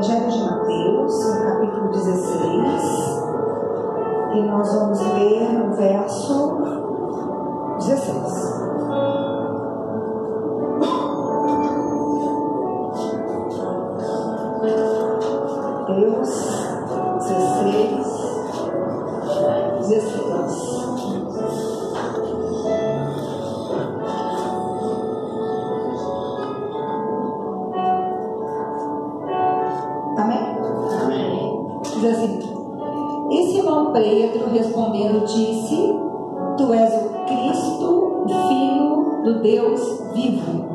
Evangelho de Mateus, no capítulo 16, e nós vamos ler no verso 16. Mateus 16, 16. Diz assim: E Simão Pedro respondendo disse: Tu és o Cristo, o Filho do Deus vivo.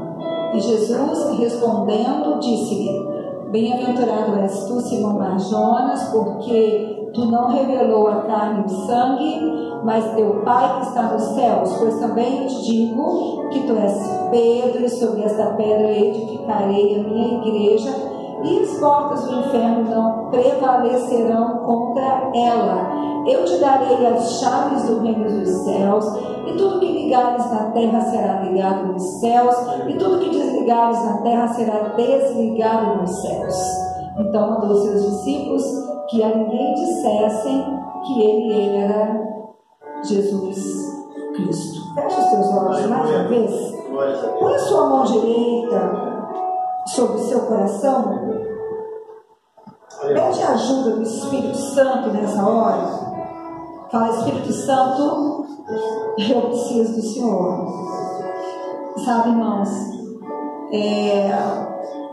E Jesus respondendo disse-lhe: Bem-aventurado és tu, Simão Bar-Jonas, porque tu não revelou a carne e o sangue, mas teu Pai que está nos céus. Pois também eu te digo que tu és Pedro, e sobre esta pedra edificarei a minha igreja, e as portas do inferno não prevalecerão contra ela. Eu te darei as chaves do reino dos céus, e tudo que ligares na terra será ligado nos céus, e tudo que desligares na terra será desligado nos céus. Então mandou seus discípulos que a ninguém dissessem que ele era Jesus Cristo. Feche os teus olhos mais uma vez. Põe a sua mão direita sobre o seu coração. Pede a ajuda do Espírito Santo nessa hora. Fala: Espírito Santo, eu preciso do Senhor. Sabe, irmãos,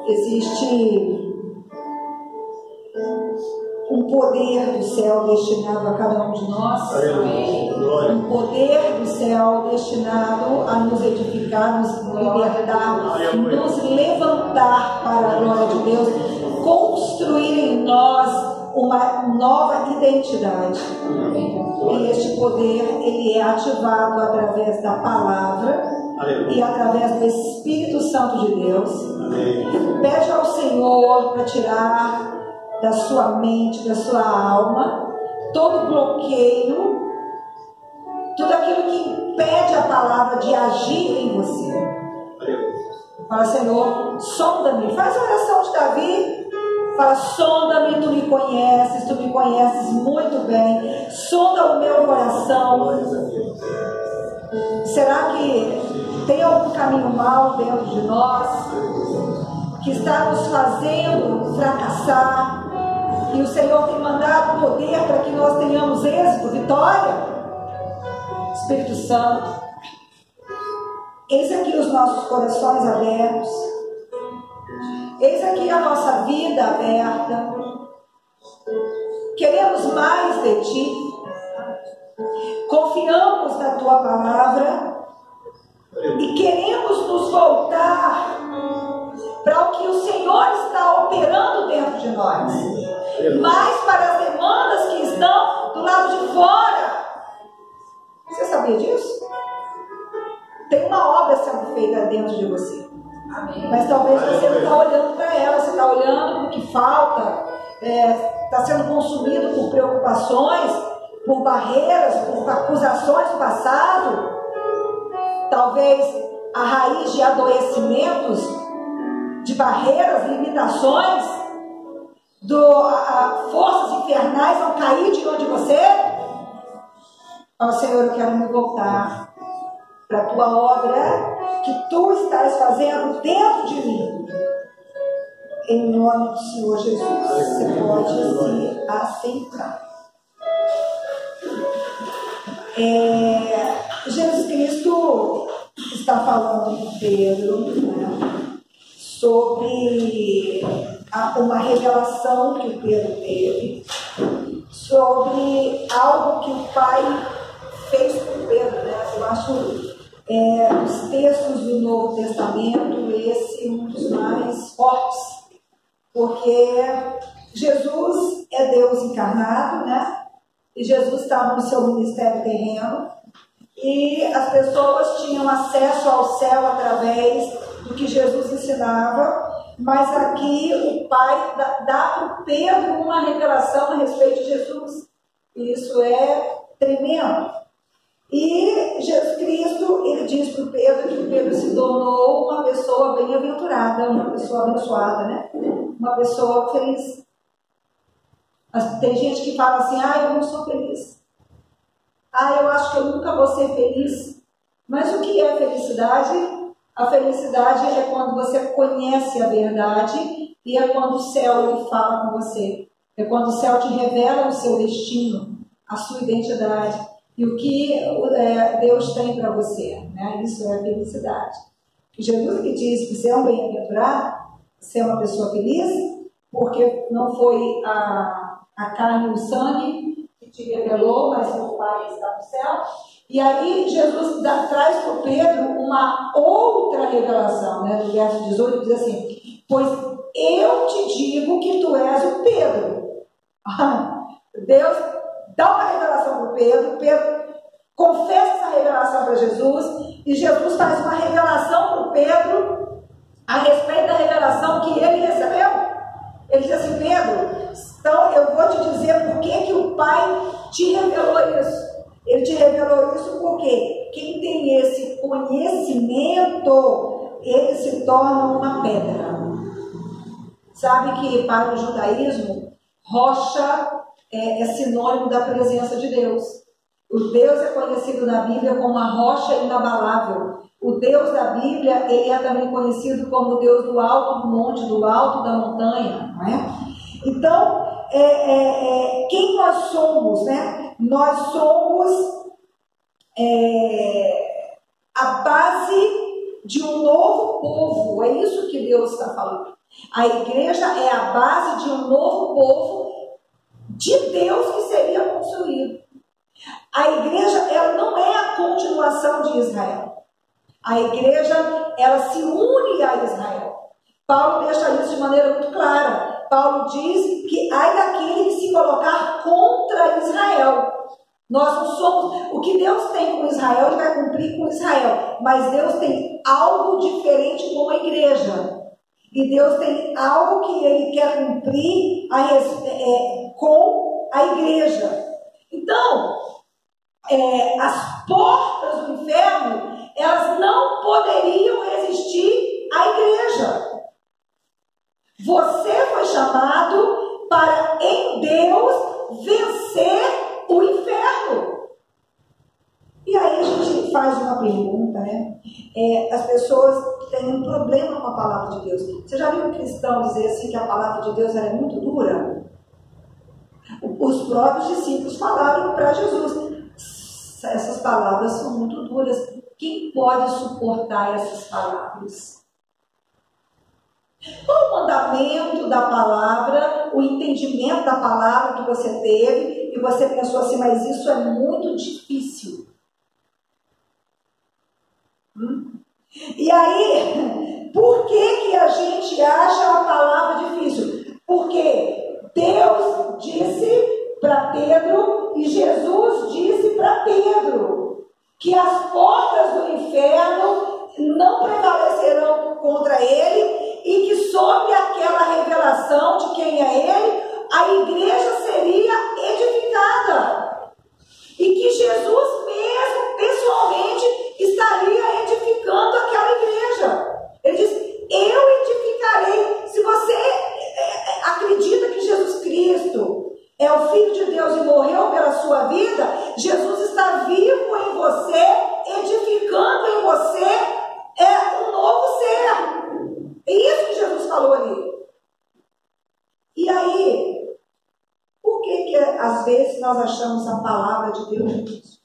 existe um poder do céu destinado a cada um de nós. Um poder do céu destinado a nos edificar, nos libertar, nos levantar para a glória de Deus, construir em nós uma nova identidade. E este poder, ele é ativado através da palavra e através do Espírito Santo de Deus. Pede ao Senhor para tirar da sua mente, da sua alma, todo bloqueio, tudo aquilo que impede a palavra de agir em você. Fala: Senhor, sonda-me. Faz a oração de Davi. Fala: sonda-me, tu me conheces muito bem. Sonda o meu coração. Será que tem algum caminho mau dentro de nós que está nos fazendo fracassar? E o Senhor tem mandado poder para que nós tenhamos êxito, vitória. Espírito Santo, eis aqui os nossos corações abertos, eis aqui a nossa vida aberta. Queremos mais de Ti, confiamos na Tua palavra e queremos nos voltar para o que o Senhor está operando dentro de nós, mais para as demandas que estão do lado de fora. Você sabia disso? Tem uma obra sendo feita dentro de você. Amém. Mas talvez você não está olhando para ela, você está olhando para o que falta, está sendo consumido por preocupações, por barreiras, por acusações do passado. Talvez a raiz de adoecimentos, de barreiras, limitações, forças infernais vão cair diante de você. Ó Senhor, eu quero me voltar para a Tua obra que Tu estás fazendo dentro de mim. Em nome do Senhor Jesus, você pode se assentar. Jesus Cristo está falando com Pedro, né, sobre uma revelação que o Pedro teve, sobre algo que o Pai fez com Pedro, né? Eu acho os textos do Novo Testamento, esse é um dos mais fortes, porque Jesus é Deus encarnado, né? E Jesus estava no seu ministério terreno, e as pessoas tinham acesso ao céu através do que Jesus ensinava, mas aqui o Pai dá para o Pedro uma revelação a respeito de Jesus. Isso é tremendo. E Jesus Cristo, ele diz para o Pedro que o Pedro se tornou uma pessoa bem-aventurada, uma pessoa abençoada, né? uma pessoa feliz. Tem gente que fala assim, eu não sou feliz. Eu acho que eu nunca vou ser feliz. Mas o que é felicidade? A felicidade é quando você conhece a verdade e é quando o céu ele fala com você. É quando o céu te revela o seu destino, a sua identidade e o que Deus tem para você. Né? Isso é felicidade. Jesus que diz que você é um bem-aventurado, você é uma pessoa feliz, porque não foi a carne e o sangue que te revelou, mas o Pai que está no céu. E aí Jesus traz para o Pedro uma outra revelação, né? No verso 18 diz assim, pois eu te digo que tu és o Pedro. Deus dá uma revelação para o Pedro, Pedro confessa essa revelação para Jesus, e Jesus faz uma revelação para o Pedro a respeito da revelação que ele recebeu. Ele diz assim, Pedro, então eu vou te dizer por que o Pai te revelou isso. Ele te revelou isso porque quem tem esse conhecimento, ele se torna uma pedra. Sabe que para o judaísmo, rocha é sinônimo da presença de Deus. O Deus é conhecido na Bíblia como a rocha inabalável. O Deus da Bíblia, ele é também conhecido como o Deus do alto do monte, do alto da montanha, não é? Então, quem nós somos, né? Nós somos a base de um novo povo. É isso que Deus está falando. A igreja é a base de um novo povo de Deus que seria construído. A igreja, ela não é a continuação de Israel. A igreja, ela se une a Israel. Paulo deixa isso de maneira muito clara. Paulo diz que ai daquele que se colocar contra Israel. Nós não somos... O que Deus tem com Israel, ele vai cumprir com Israel. Mas Deus tem algo diferente com a igreja. E Deus tem algo que ele quer cumprir com a igreja. Então, as portas do inferno, elas não poderiam resistir à igreja. Você foi chamado para, em Deus, vencer o inferno. E aí a gente faz uma pergunta, né? As pessoas têm um problema com a palavra de Deus. Você já viu um cristão dizer assim que a palavra de Deus é muito dura? Os próprios discípulos falaram para Jesus, essas palavras são muito duras. Quem pode suportar essas palavras? Qual o mandamento da palavra, o entendimento da palavra que você teve e você pensou assim, mas isso é muito difícil? E aí, por que a gente acha a palavra difícil? Porque Deus disse para Pedro e Jesus disse para Pedro que as portas do inferno não prevalecerão contra ele e que sobre aquela revelação de quem é ele, a igreja seria edificada. E que Jesus mesmo, pessoalmente, estaria edificando aquela igreja. Ele diz, eu edificarei. Se você acredita que Jesus Cristo é o Filho de Deus e morreu pela sua vida, Jesus está vivo em você, edificando em você um novo ser. É isso que Jesus falou ali. E aí, por que às vezes nós achamos a palavra de Deus difícil?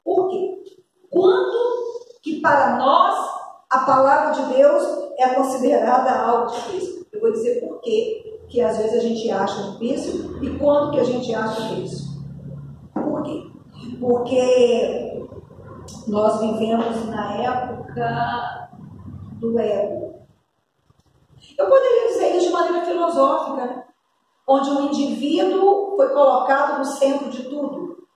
Por quê? Quando que para nós a palavra de Deus é considerada algo difícil? Eu vou dizer por quê que às vezes a gente acha difícil e quando que a gente acha difícil. Por quê? Porque nós vivemos na época do ego. Eu poderia dizer isso de maneira filosófica, né? Onde um indivíduo foi colocado no centro de tudo.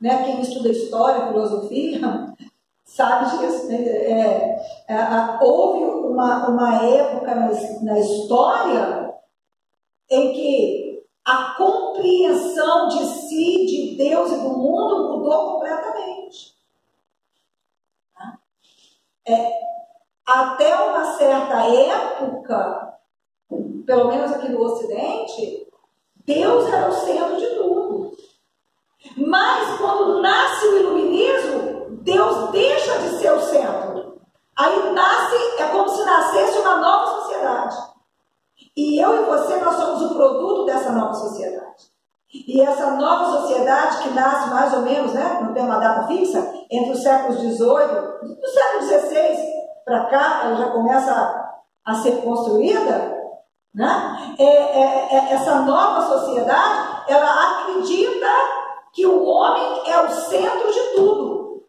Né? Quem estuda história, filosofia, sabe disso. Né? Houve uma época na história em que a compreensão de si, de Deus e do mundo mudou completamente. até uma certa época, pelo menos aqui no Ocidente, Deus era o centro de tudo. Mas quando nasce o iluminismo, Deus deixa de ser o centro. Aí nasce, é como se nascesse uma nova sociedade. E eu e você, nós somos o produto dessa nova sociedade. E essa nova sociedade que nasce mais ou menos, né, não tem uma data fixa, entre os séculos XVIII, do século XVI para cá, ela já começa a ser construída, né? Essa nova sociedade, ela acredita que o homem é o centro de tudo.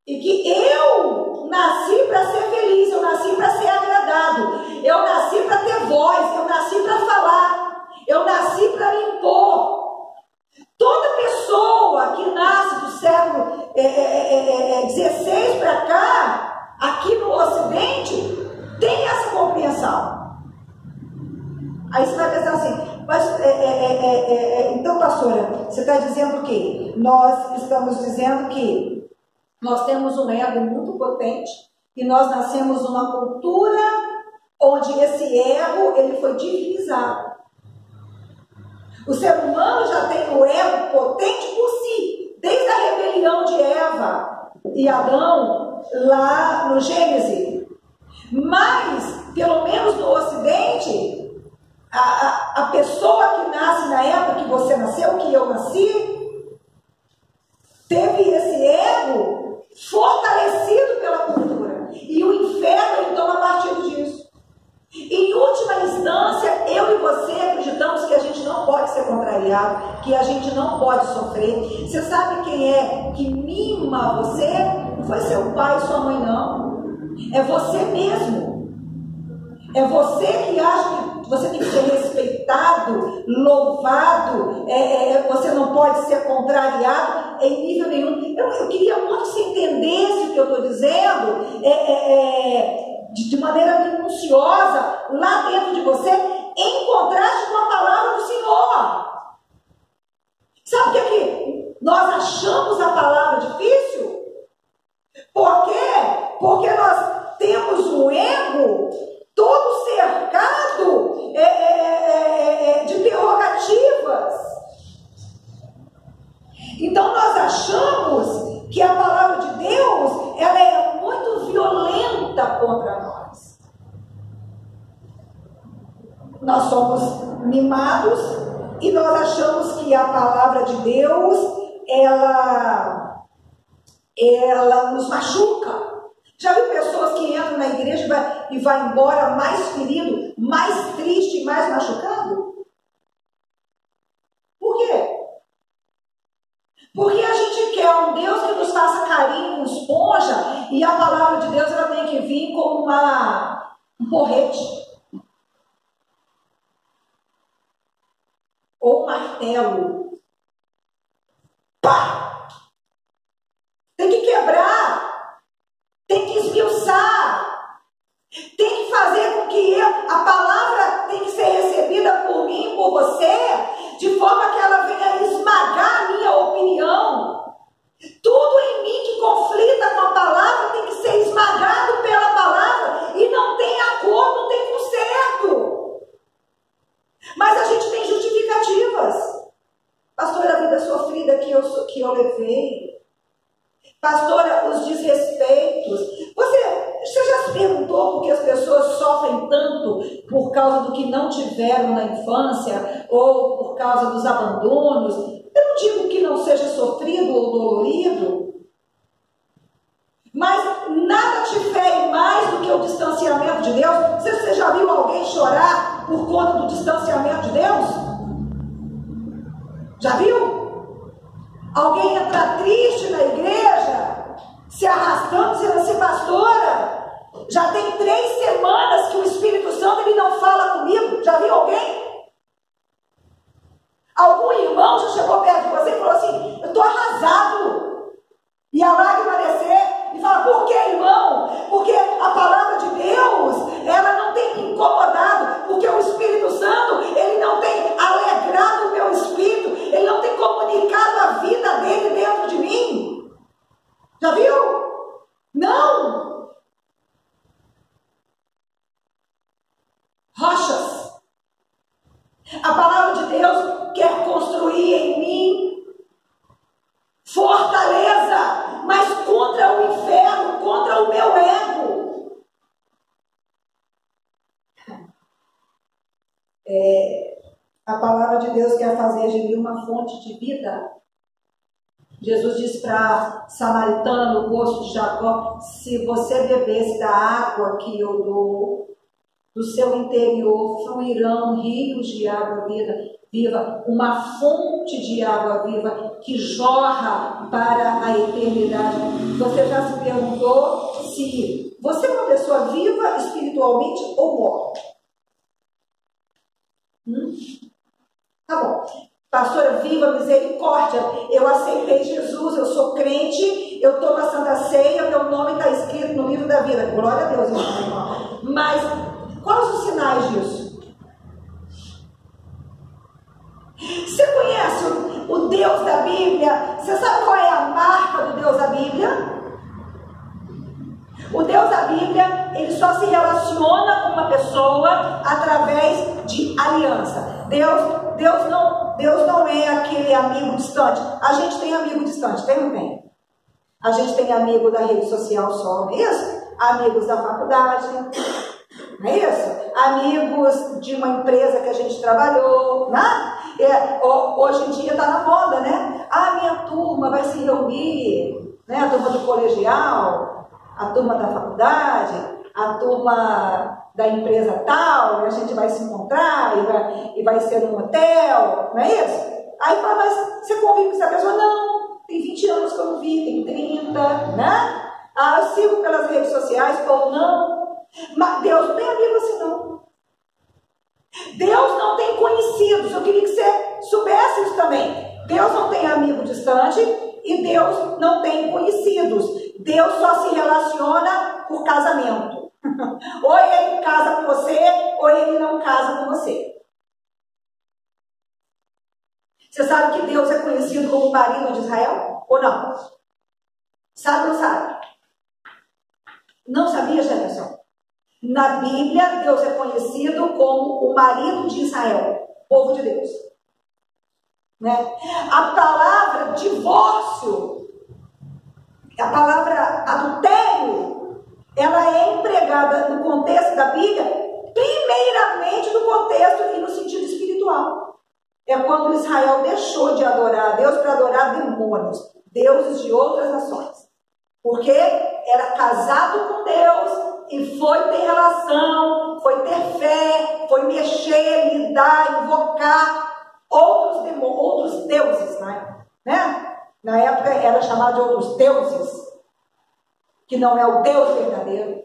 E que eu nasci para ser feliz, eu nasci para ser agradado, eu nasci para ter voz, eu nasci para falar, eu nasci para me impor. Toda pessoa que nasce do século XVI para cá, aqui no Ocidente, tem essa compreensão. Aí você vai pensar assim, mas então, pastora, você está dizendo o quê? Nós estamos dizendo que nós temos um ego muito potente e nós nascemos numa cultura onde esse ego ele foi divinizado. O ser humano já tem o ego potente por si, desde a rebelião de Eva e Adão, lá no Gênesis. Mas, pelo menos no Ocidente, a pessoa que nasce na época que você nasceu, que eu nasci, teve esse ego fortalecido pela cultura. E o inferno ele toma partido disso. Em última instância, eu e você acreditamos que a gente não pode ser contrariado, que a gente não pode sofrer. Você sabe quem é que mima você? Não foi seu pai e sua mãe, não. É você mesmo. É você que acha que você tem que ser respeitado, louvado, você não pode ser contrariado em nível nenhum. Eu queria muito que você entendesse o que eu estou dizendo, de maneira minuciosa, lá dentro de você, em contraste com a palavra do Senhor. Sabe o que é que nós achamos a palavra difícil? Por quê? Porque nós temos um ego todo cercado de prerrogativas. Então nós achamos que a palavra de Deus ela é muito violenta contra nós. Nós somos mimados e nós achamos que a palavra de Deus ela nos machuca. Já viu pessoas que entram na igreja e vai embora mais ferido, mais triste, mais machucado? Por quê? Porque a gente quer um Deus que nos faça carinho com esponja e a palavra de Deus ela tem que vir como um porrete. Ou um martelo. Pá! Tem que quebrar. Tem que esmiuçar, tem que fazer com que a palavra tem que ser recebida por mim, por você, de forma que ela venha esmagar a minha opinião. Tudo em mim que conflita com a palavra tem que ser esmagado pela palavra e não tem acordo, não tem tudo certo. Mas a gente tem justificativas. Pastora, a vida sofrida que eu levei. Pastora, os desrespeitos. Você já se perguntou por que as pessoas sofrem tanto por causa do que não tiveram na infância ou por causa dos abandonos? Eu não digo que não seja sofrido ou dolorido, mas nada te fere mais do que o distanciamento de Deus. Você já viu alguém chorar por conta do distanciamento de Deus? Já viu? Alguém entra triste na igreja, se arrastando, dizendo assim, pastora, já tem 3 semanas que o Espírito Santo ele não fala comigo. Já viu alguém? Algum irmão já chegou perto de você e falou assim, eu estou arrasado. E a lágrima descer e fala, por que, irmão? Porque a palavra de Deus, ela não tem me incomodado, porque o Espírito Santo, ele não tem alegrado o meu espírito, ele não tem comunicado a vida dele dentro de mim. Já viu? A palavra de Deus quer fazer de mim uma fonte de vida. Jesus disse para Samaritano, no poço de Jacó: se você bebesse da água que eu dou, do seu interior fluirão rios de água viva, uma fonte de água viva que jorra para a eternidade. Você já se perguntou se você é uma pessoa viva espiritualmente ou morta? Tá bom. Pastora, viva, misericórdia, eu aceitei Jesus, eu sou crente, eu estou na Santa Ceia, meu nome está escrito no livro da vida. Glória a Deus, irmão. Mas quais os sinais disso? Você conhece o Deus da Bíblia? Você sabe qual é a marca do Deus da Bíblia? O Deus da Bíblia, ele só se relaciona com uma pessoa através de aliança. Deus não é aquele amigo distante. A gente tem amigo distante, tem ou não tem? A gente tem amigo da rede social só, não é isso? Amigos da faculdade, não é isso? Amigos de uma empresa que a gente trabalhou, né? Hoje em dia está na moda, né? A minha turma vai se reunir, né? A turma do colegial, a turma da faculdade, a turma da empresa tal, a gente vai se encontrar e vai ser num hotel, não é isso? Aí fala, mas você convive com essa pessoa? Não, tem 20 anos que eu não vi, tem 30, né? Ah, eu sigo pelas redes sociais, ou não. Mas Deus não tem amigo assim, não. Deus não tem conhecidos. Eu queria que você soubesse isso também. Deus não tem amigo distante e Deus não tem conhecidos. Deus só se relaciona por casamento. Ou ele casa com você, ou ele não casa com você. Você sabe que Deus é conhecido como o marido de Israel? Ou não? Sabe ou não sabe? Não sabia, Jefferson? Na Bíblia, Deus é conhecido como o marido de Israel, povo de Deus. Né? A palavra divórcio, a palavra adultério, ela é empregada no contexto da Bíblia, primeiramente no contexto e no sentido espiritual. É quando Israel deixou de adorar a Deus para adorar demônios, deuses de outras nações. Porque era casado com Deus e foi ter relação, foi ter fé, foi mexer, lidar, invocar outros deuses, né? Na época era chamado de outros deuses, que não é o Deus verdadeiro.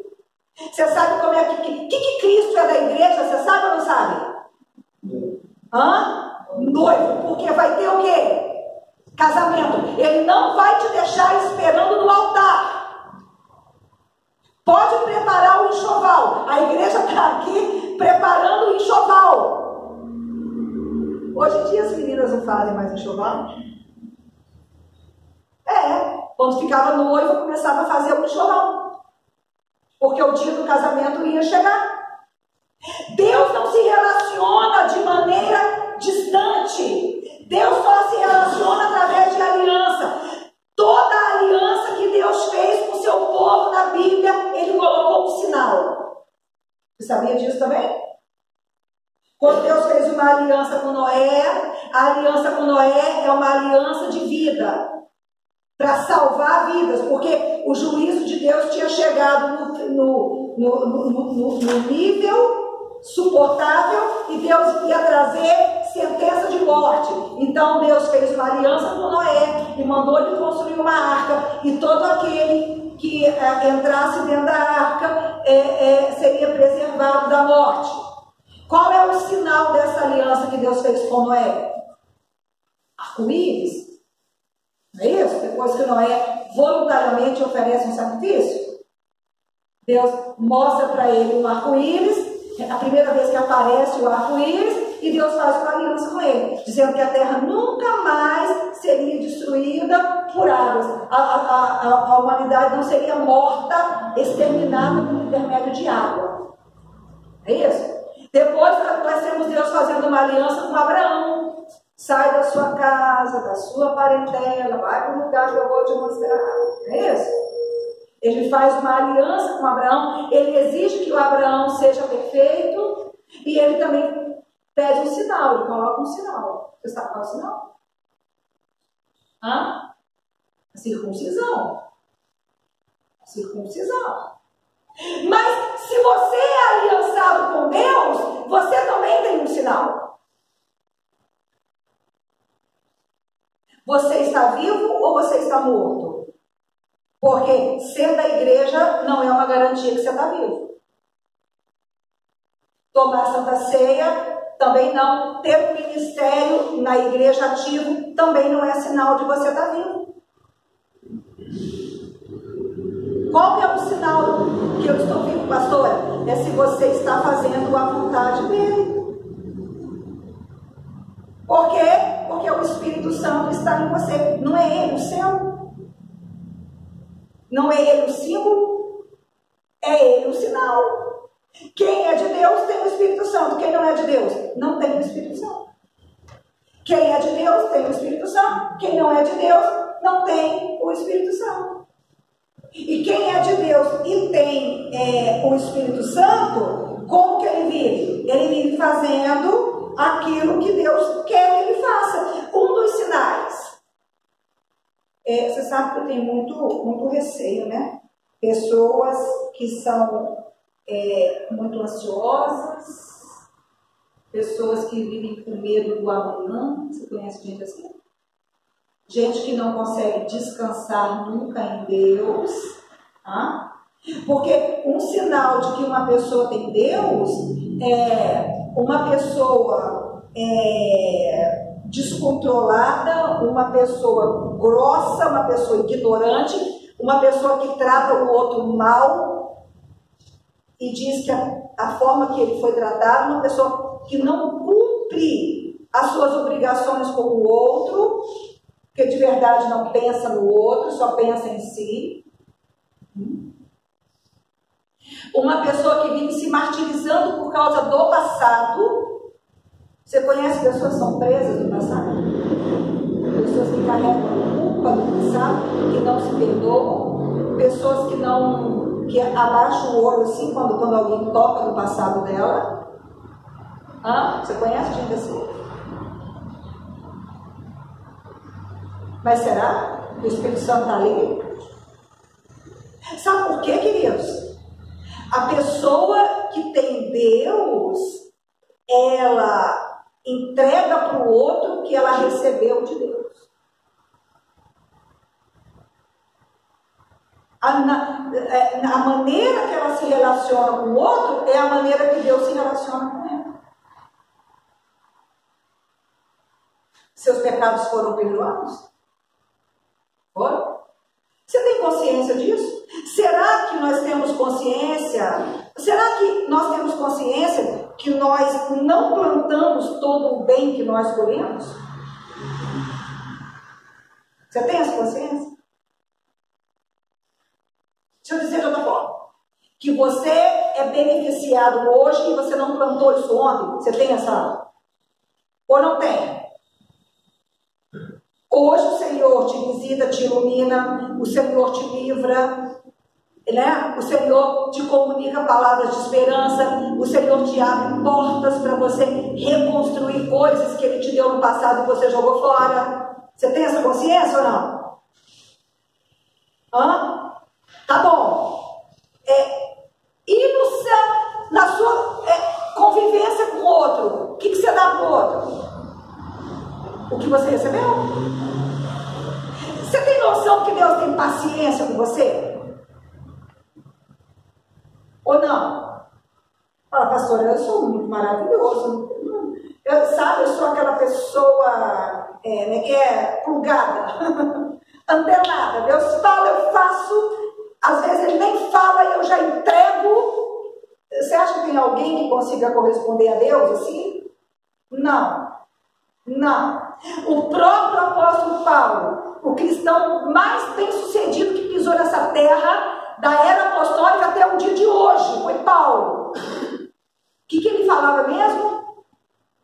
Você sabe como é que Cristo é da igreja? Você sabe ou não sabe? Noivo, porque vai ter o quê? Casamento. Ele não vai te deixar esperando no altar. Pode preparar o enxoval. A igreja está aqui preparando o enxoval. Hoje em dia as meninas não fazem mais enxoval. Quando ficava noiva, começava a fazer o enxoval. Porque o dia do casamento ia chegar. Deus não se relaciona de maneira distante. Deus só se relaciona através de aliança. Toda a aliança que Deus fez com o seu povo na Bíblia, Ele colocou um sinal. Você sabia disso também? Quando Deus fez uma aliança com Noé, a aliança com Noé é uma aliança de vida. Para salvar vidas, porque o juízo de Deus tinha chegado no nível suportável e Deus ia trazer sentença de morte. Então Deus fez uma aliança com Noé e mandou ele construir uma arca, e todo aquele que entrasse dentro da arca seria preservado da morte. Qual é o sinal dessa aliança que Deus fez com Noé? Arco-íris. Não é isso? Depois que Noé voluntariamente oferece um sacrifício, Deus mostra para ele um arco-íris, a primeira vez que aparece o arco-íris, e Deus faz uma aliança com ele, dizendo que a terra nunca mais seria destruída por águas. A humanidade não seria morta, exterminada por intermédio de água. É isso? Depois nós temos Deus fazendo uma aliança com Abraão. Sai da sua casa, da sua parentela, vai para o lugar que eu vou te mostrar. É isso? Ele faz uma aliança com Abraão, ele exige que o Abraão seja perfeito, e ele também pede um sinal, ele coloca um sinal. Você sabe qual é o sinal? A circuncisão. A circuncisão. Mas se você é aliançado com Deus, você também tem um sinal. Você está vivo ou você está morto? Porque ser da igreja não é uma garantia que você está vivo. Tomar Santa Ceia também não. Ter um ministério na igreja ativo também não é sinal de você estar vivo. Qual que é o sinal que eu estou vivo, pastora? É se você está fazendo a vontade dele. Por quê? Porque o Espírito Santo está em você. Não é ele o céu? Não é ele o símbolo? É ele o sinal. Quem é de Deus tem o Espírito Santo. Quem não é de Deus não tem o Espírito Santo. Quem é de Deus tem o Espírito Santo. Quem não é de Deus não tem o Espírito Santo. E quem é de Deus e tem o Espírito Santo, como que ele vive? Ele vive fazendo aquilo que Deus quer que ele faça. Um dos sinais. Você sabe que eu tenho muito receio, né? Pessoas que são muito ansiosas, pessoas que vivem com medo do amanhã. Você conhece gente assim? Gente que não consegue descansar nunca em Deus. Porque um sinal de que uma pessoa tem Deus é uma pessoa descontrolada, uma pessoa grossa, uma pessoa ignorante, uma pessoa que trata o outro mal e diz que a forma que ele foi tratado, uma pessoa que não cumpre as suas obrigações com o outro, que de verdade não pensa no outro, só pensa em si. Uma pessoa que vive se martirizando por causa do passado. Você conhece pessoas que são presas do passado? Pessoas que carregam culpa do passado, que não se perdoam. Pessoas que abaixam o olho assim quando alguém toca no passado dela. Você conhece gente assim? Mas será que o Espírito Santo está ali? Sabe por quê, queridos? A pessoa que tem Deus, ela entrega para o outro o que ela recebeu de Deus. A maneira que ela se relaciona com o outro é a maneira que Deus se relaciona com ela. Seus pecados foram perdoados? Foram? Você tem consciência disso? Será que nós temos consciência? Será que nós temos consciência que nós não plantamos todo o bem que nós colhemos? Você tem essa consciência? Deixa eu dizer de outra forma. Que você é beneficiado hoje e você não plantou isso ontem. Você tem essa? Ou não tem? Hoje o Senhor te visita, te ilumina, o Senhor te livra, né? O Senhor te comunica palavras de esperança, o Senhor te abre portas para você reconstruir coisas que Ele te deu no passado e você jogou fora. Você tem essa consciência ou não? Tá bom. E no céu, na sua convivência com o outro, o que você dá para o outro? O que você recebeu? Você tem noção que Deus tem paciência com você? Ou não? Fala, pastora, eu sou muito maravilhoso. Eu sou aquela pessoa plugada, antenada. Deus fala, eu faço. Às vezes Ele nem fala e eu já entrego. Você acha que tem alguém que consiga corresponder a Deus assim? Não. O próprio apóstolo Paulo, o cristão mais bem sucedido que pisou nessa terra, da era apostólica até o dia de hoje, foi Paulo. O que ele falava mesmo?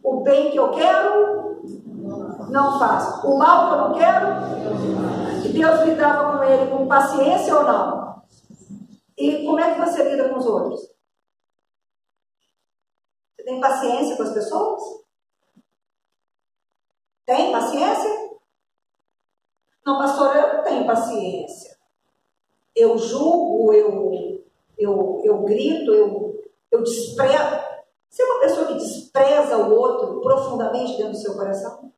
O bem que eu quero, não faço. O mal que eu não quero, e Deus lidava com ele com paciência ou não? E como é que você lida com os outros? Você Tem paciência com as pessoas? Tem paciência? Não, pastor, eu não tenho paciência. Eu julgo, eu grito, eu desprezo. Você é uma pessoa que despreza o outro profundamente dentro do seu coração?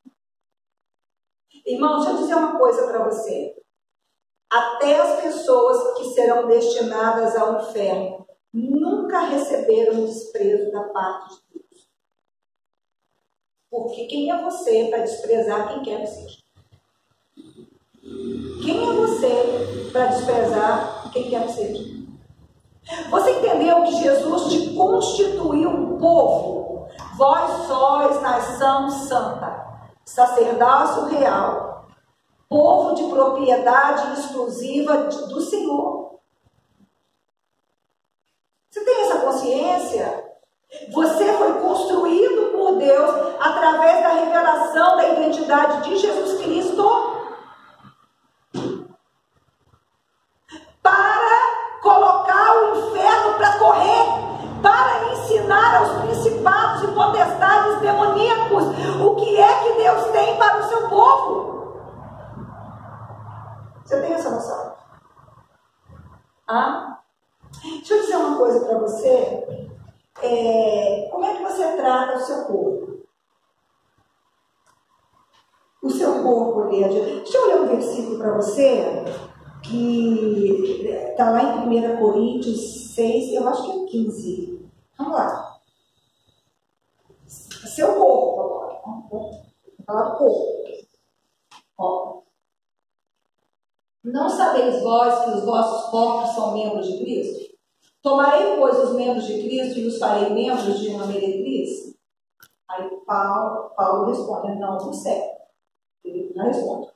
Irmão, deixa eu dizer uma coisa para você. Até as pessoas que serão destinadas ao inferno nunca receberam desprezo da parte de Deus. Porque quem é você para desprezar quem quer que seja? Quem é você para desprezar quem quer que seja? Você entendeu que Jesus te constituiu um povo? Vós sois nação santa, sacerdócio real, povo de propriedade exclusiva do Senhor. Você tem essa consciência? Você foi construído por Deus através da revelação da identidade de Jesus Cristo para colocar o inferno para correr, para ensinar aos principados e potestades demoníacos o que é que Deus tem para o seu povo. Você tem essa noção? Deixa eu dizer uma coisa para você. Como é que você trata o seu corpo? O seu corpo, deixa eu ler um versículo para você, que está lá em 1 Coríntios 6, eu acho que é 15. Vamos lá. Seu corpo agora. Vamos falar do corpo. Ó. Não sabeis vós que os vossos corpos são membros de Cristo? Tomarei, pois, os membros de Cristo e os farei membros de uma meretriz? Aí Paulo responde, não consegue. Ele não responde.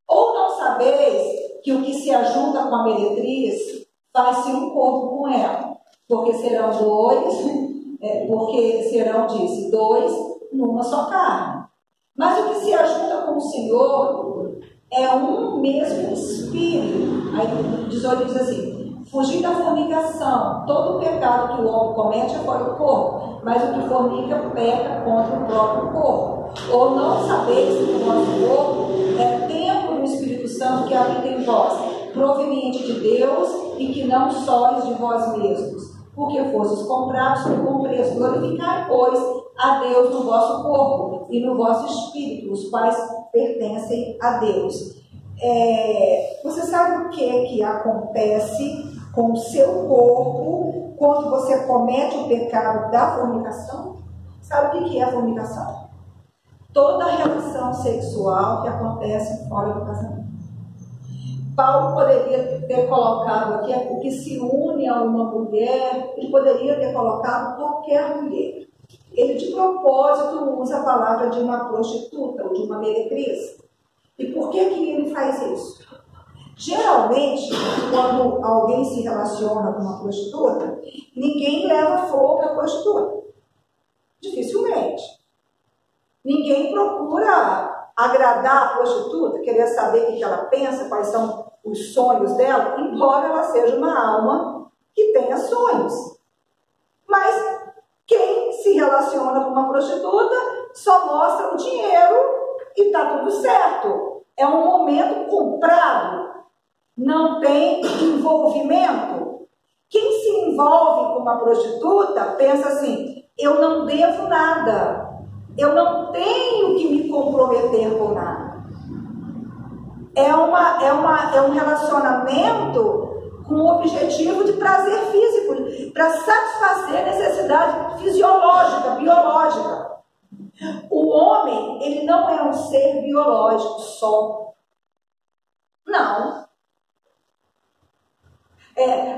Ou não sabeis que o que se ajunta com a meretriz faz-se um corpo com ela? Porque serão disse, dois numa só carne. Mas o que se ajunta com o Senhor é um mesmo espírito. Aí 18 diz assim: fugir da fornicação. Todo pecado que o homem comete é fora do corpo, mas o que fornica peca contra o próprio corpo. Ou não sabeis que o nosso corpo é templo do Espírito Santo que habita em vós, proveniente de Deus, e que não sois de vós mesmos, porque fostes comprados por bom preço. Glorificai, pois, a Deus no vosso corpo e no vosso espírito, os quais pertencem a Deus. Você sabe o que acontece com o seu corpo quando você comete o pecado da fornicação? Sabe o que é a fornicação? Toda relação sexual que acontece fora do casamento. Paulo poderia ter colocado aqui o que se une a uma mulher, ele poderia ter colocado qualquer mulher. Ele de propósito usa a palavra de uma prostituta ou de uma meretriz. E por que ele faz isso? Geralmente, quando alguém se relaciona com uma prostituta, ninguém leva flor para a prostituta. Dificilmente. Ninguém procura agradar a prostituta, querer saber o que ela pensa, quais são os sonhos dela, embora ela seja uma alma que tenha sonhos. Mas quem se relaciona com uma prostituta só mostra o dinheiro e está tudo certo. É um momento comprado, não tem envolvimento. Quem se envolve com uma prostituta pensa assim: eu não devo nada. Eu não tenho que me comprometer com nada. É um relacionamento com o objetivo de prazer físico, para satisfazer necessidade fisiológica, biológica. O homem, ele não é um ser biológico só. Não.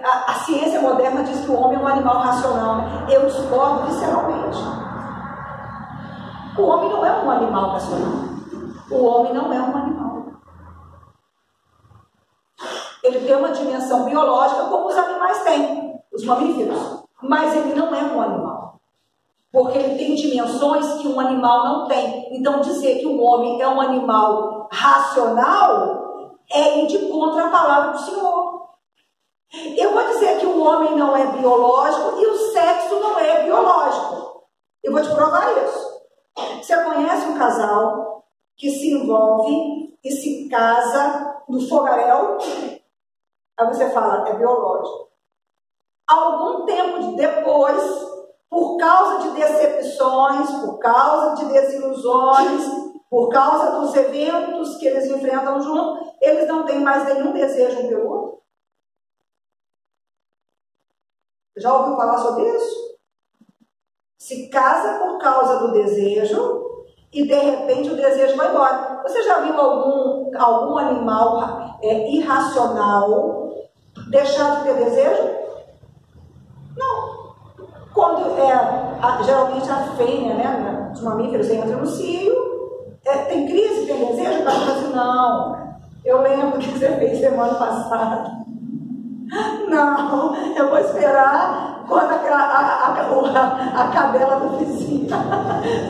A ciência moderna diz que o homem é um animal racional. Né? Eu discordo visceralmente. O homem não é um animal racional. O homem não é um animal. Ele tem uma dimensão biológica como os animais têm, os mamíferos. Mas ele não é um animal. Porque ele tem dimensões que um animal não tem. Então dizer que o homem é um animal racional é ir de contra a palavra do Senhor. Eu vou dizer que o homem não é biológico e o sexo não é biológico. Eu vou te provar isso. Você conhece um casal que se envolve e se casa no fogaréu? Aí você fala, é biológico. Algum tempo depois, por causa de decepções, por causa de desilusões, por causa dos eventos que eles enfrentam juntos, eles não têm mais nenhum desejo um pelo outro. Já ouviu falar sobre isso? Se casa por causa do desejo e de repente o desejo vai embora. Você já viu algum animal irracional deixar de ter desejo? Não. Quando geralmente a fêmea, né, dos mamíferos entra no cio, tem crise, tem desejo, vai falar assim, não, eu lembro que você fez semana passada. Não, eu vou esperar quando a cadela do vizinho.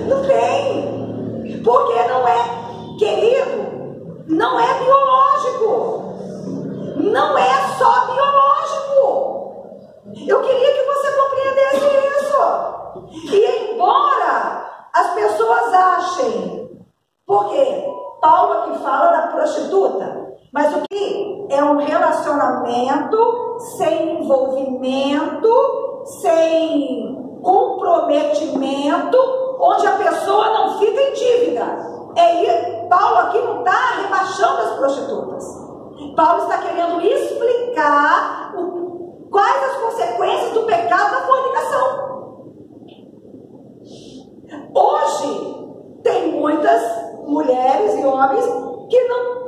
Não tem. Porque não é, querido, não é biológico. Não é só biológico. Eu queria que você compreendesse isso. E embora as pessoas achem, porque Paulo aqui fala da prostituta, mas o que é um relacionamento sem envolvimento, sem comprometimento, onde a pessoa não fica em dívida. Paulo aqui não está rebaixando as prostitutas. Paulo está querendo explicar quais as consequências do pecado da fornicação. Hoje, tem muitas mulheres e homens que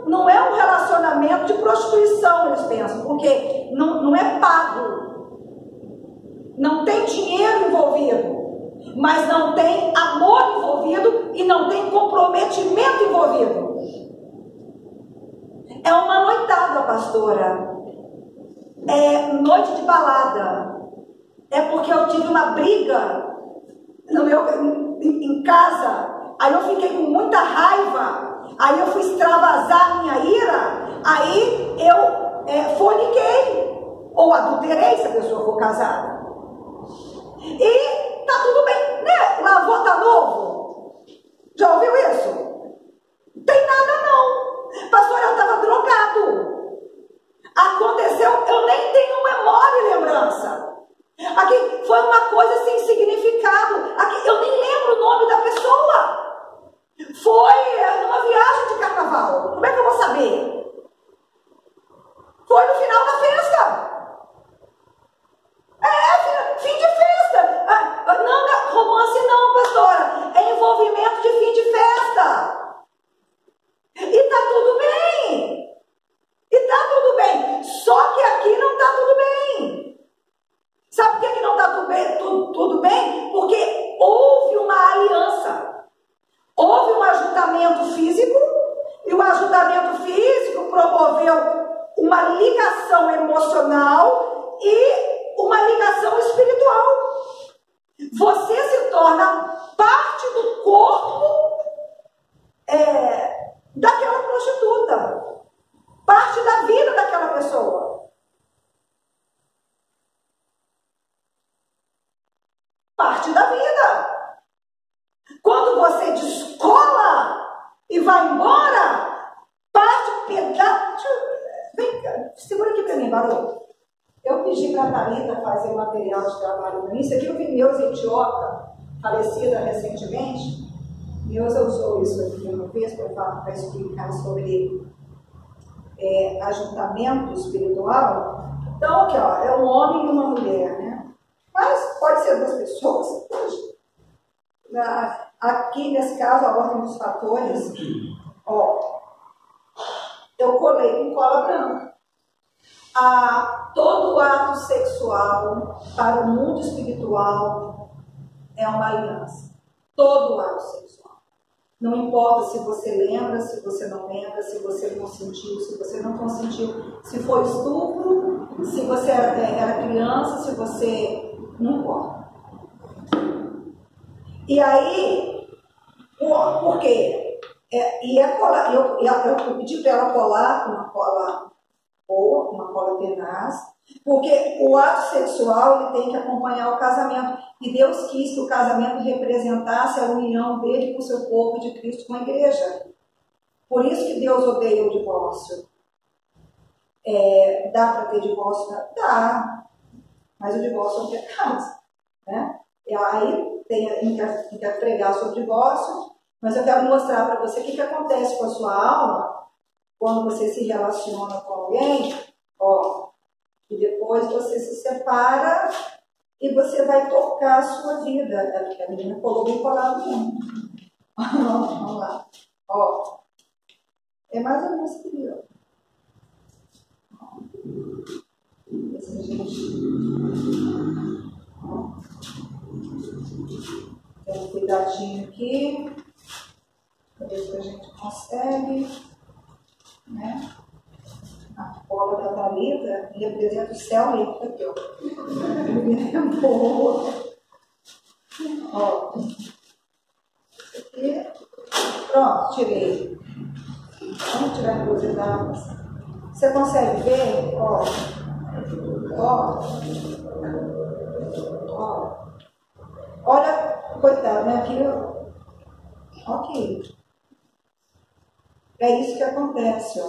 não é um relacionamento de prostituição, eles pensam, porque não é pago, não tem dinheiro envolvido, mas não tem amor envolvido e não tem comprometimento envolvido. É uma noitada, pastora, é noite de balada, é porque eu tive uma briga em casa, aí eu fiquei com muita raiva, aí eu fui extravasar minha ira, aí eu forniquei, ou adulterei se a pessoa for casada. E tá tudo bem, né? Lavou, tá novo. Já ouviu isso? Tem nada não. Pastor, eu estava drogado. Aconteceu, eu nem tenho memória e lembrança. Aqui foi uma coisa sem significado. Aqui, eu nem lembro o nome da pessoa. Foi numa viagem de carnaval. Como é que eu vou saber? Foi no final da festa. Fim de festa. Não, romance não, pastora. É envolvimento de fim de festa. E tá tudo bem. Só que aqui não tá tudo bem. Sabe por que não tá tudo bem? Porque houve uma aliança. Houve um ajuntamento físico. E o ajuntamento físico promoveu uma ligação emocional e uma ligação espiritual. Você se torna parte do corpo daquela prostituta, parte da vida daquela pessoa, parte da vida. Quando você descola e vai embora, parte pedaço. Vem cá, segura aqui para mim, barulho. Eu pedi para a Thalita fazer material de trabalho para mim. Isso aqui eu vi Neuza Etioca, falecida recentemente. Neuza usou isso aqui uma vez para explicar sobre ajuntamento espiritual. Então, aqui, ó, é um homem e uma mulher, né? Mas pode ser duas pessoas. Aqui, nesse caso, a ordem dos fatores, ó, eu colei com cola branca. Todo ato sexual para o mundo espiritual é uma aliança. Todo ato sexual. Não importa se você lembra, se você não lembra, se você consentiu, se você não consentiu, se foi estupro, se você era criança, se você... Não importa. E aí, por quê? Eu pedi para ela colar uma cola boa, uma cola tenaz, porque o ato sexual ele tem que acompanhar o casamento. E Deus quis que o casamento representasse a união dele com o seu povo de Cristo com a igreja. Por isso que Deus odeia o divórcio. Dá para ter divórcio? Dá. Mas o divórcio é um pecado. Né? E aí tem que pregar sobre o divórcio, mas eu quero mostrar para você o que acontece com a sua alma quando você se relaciona com alguém, e depois você se separa e você vai tocar a sua vida. A menina colou bem colado mesmo. Vamos lá. É mais ou menos aqui, Esse gente. Tem um cuidadinho aqui. Para ver se a gente consegue. Né? A cola da Thalita representa o céu mesmo. Aqui, É boa. Isso aqui. Pronto, tirei. Vamos tirar duas etapas. Você consegue ver? Olha, coitado, né? Aqui, ok. É isso que acontece,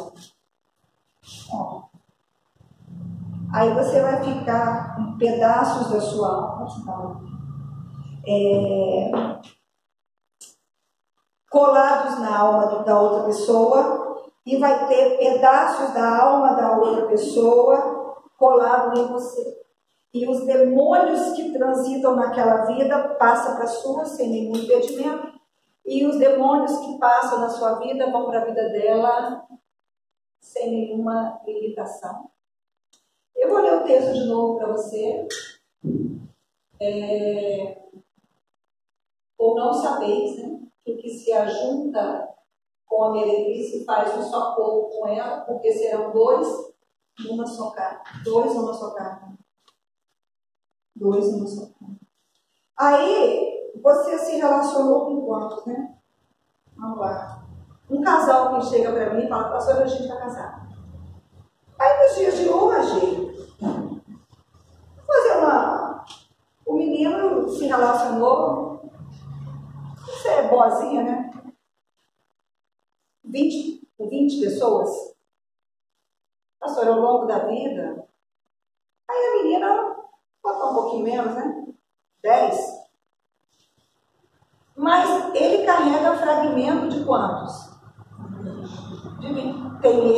Aí você vai ficar com pedaços da sua alma, colados na alma da outra pessoa, e vai ter pedaços da alma da outra pessoa colados em você. E os demônios que transitam naquela vida passam para a sua sem nenhum impedimento. E os demônios que passam na sua vida vão para a vida dela sem nenhuma limitação. Eu vou ler o texto de novo para você. Ou não sabeis, né, que o que se ajunta com a meretriz faz um só corpo com ela, porque serão dois numa só carne. Dois numa só carne. Dois numa só carne. Aí, você se relacionou com quantos, né? Vamos lá. Um casal que chega para mim e fala, pastora, a gente está casado. Aí, nos dias de hoje, o menino se relacionou, você é boazinha, né? 20 pessoas. Pastora, ao longo da vida, aí a menina botou um pouquinho menos, né? 10. Mas ele carrega fragmento de quantos? De 20. Tem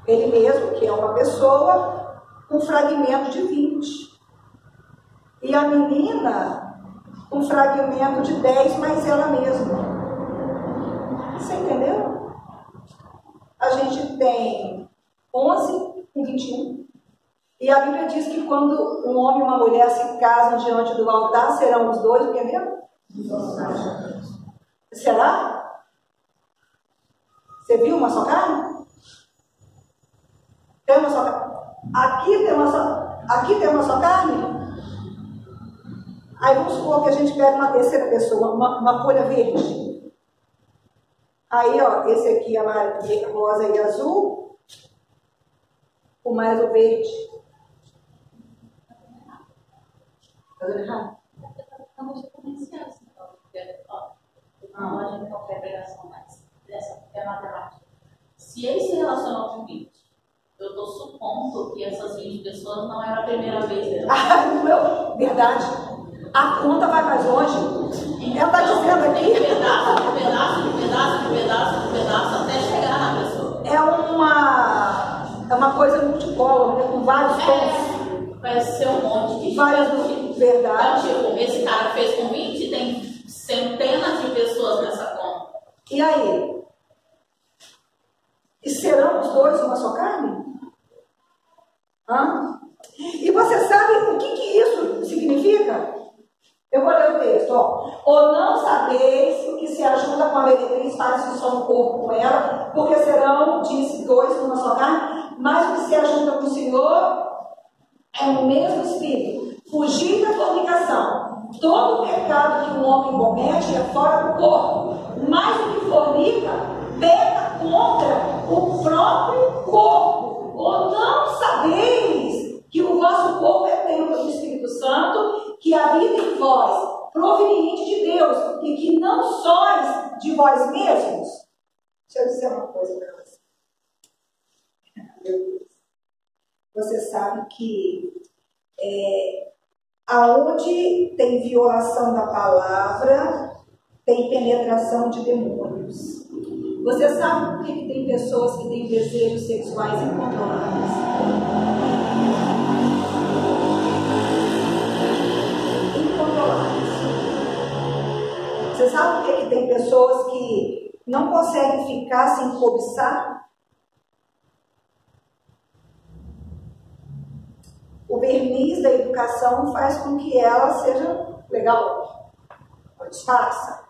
ele mesmo, que é uma pessoa, com fragmento de 20. E a menina, com fragmento de 10, mas ela mesma. Você entendeu? A gente tem 11 com 21. E a Bíblia diz que quando um homem e uma mulher se casam diante do altar, serão os dois, entendeu? Será? Você viu uma só carne? Tem uma só carne? Aqui tem uma só carne? Aí vamos supor que a gente pega uma terceira pessoa, uma folha verde. Aí, esse aqui é rosa e azul, com mais o verde. Está dando errado? Não de qualquer pregação, mas dessa é matemática. Se ele se relacionou com 20, eu estou supondo que essas 20 pessoas não era a primeira vez dela. Verdade. A conta vai mais longe. Ela está dizendo aqui. Tem pedaço até chegar na pessoa. É uma coisa multicolor, né, com vários tons. Vai ser um monte de várias verdades. Então, esse cara fez com 20, tem centenas de pessoas nessa conta. E aí? E serão os dois uma só carne? E você sabe o que isso significa? Eu vou ler o texto. Ou não sabeis que se ajuda com a meretriz faz só um corpo com ela, porque serão, disse, dois numa só carne, mas o que se ajuda com o Senhor é o mesmo Espírito. Fugir da fornicação. Todo pecado que um homem comete é fora do corpo, mas o que fornica peca contra o próprio corpo. Você sabe que aonde tem violação da palavra, tem penetração de demônios. Você sabe por que tem pessoas que têm desejos sexuais incontroláveis? Incontroláveis. Você sabe por que tem pessoas que não conseguem ficar sem cobiçar? O verniz da educação faz com que ela seja legal, disfarça.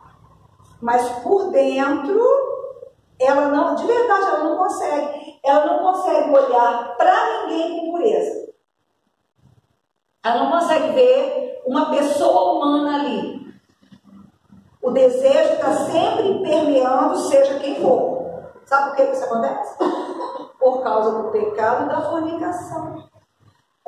Mas por dentro, ela não, de verdade, ela não consegue. Ela não consegue olhar para ninguém com pureza. Ela não consegue ver uma pessoa humana ali. O desejo está sempre permeando, seja quem for. Sabe por que isso acontece? Por causa do pecado da fornicação.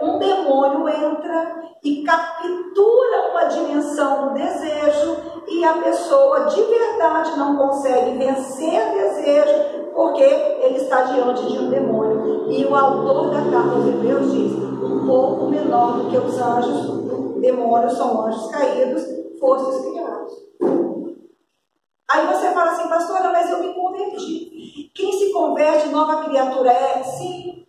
Um demônio entra e captura uma dimensão do desejo e a pessoa de verdade não consegue vencer o desejo porque ele está diante de um demônio. E o autor da carta aos Hebreus diz: um pouco menor do que os anjos, demônios são anjos caídos, fostes criados. Aí você fala assim, pastora, mas eu me converti. Quem se converte, nova criatura é? Sim.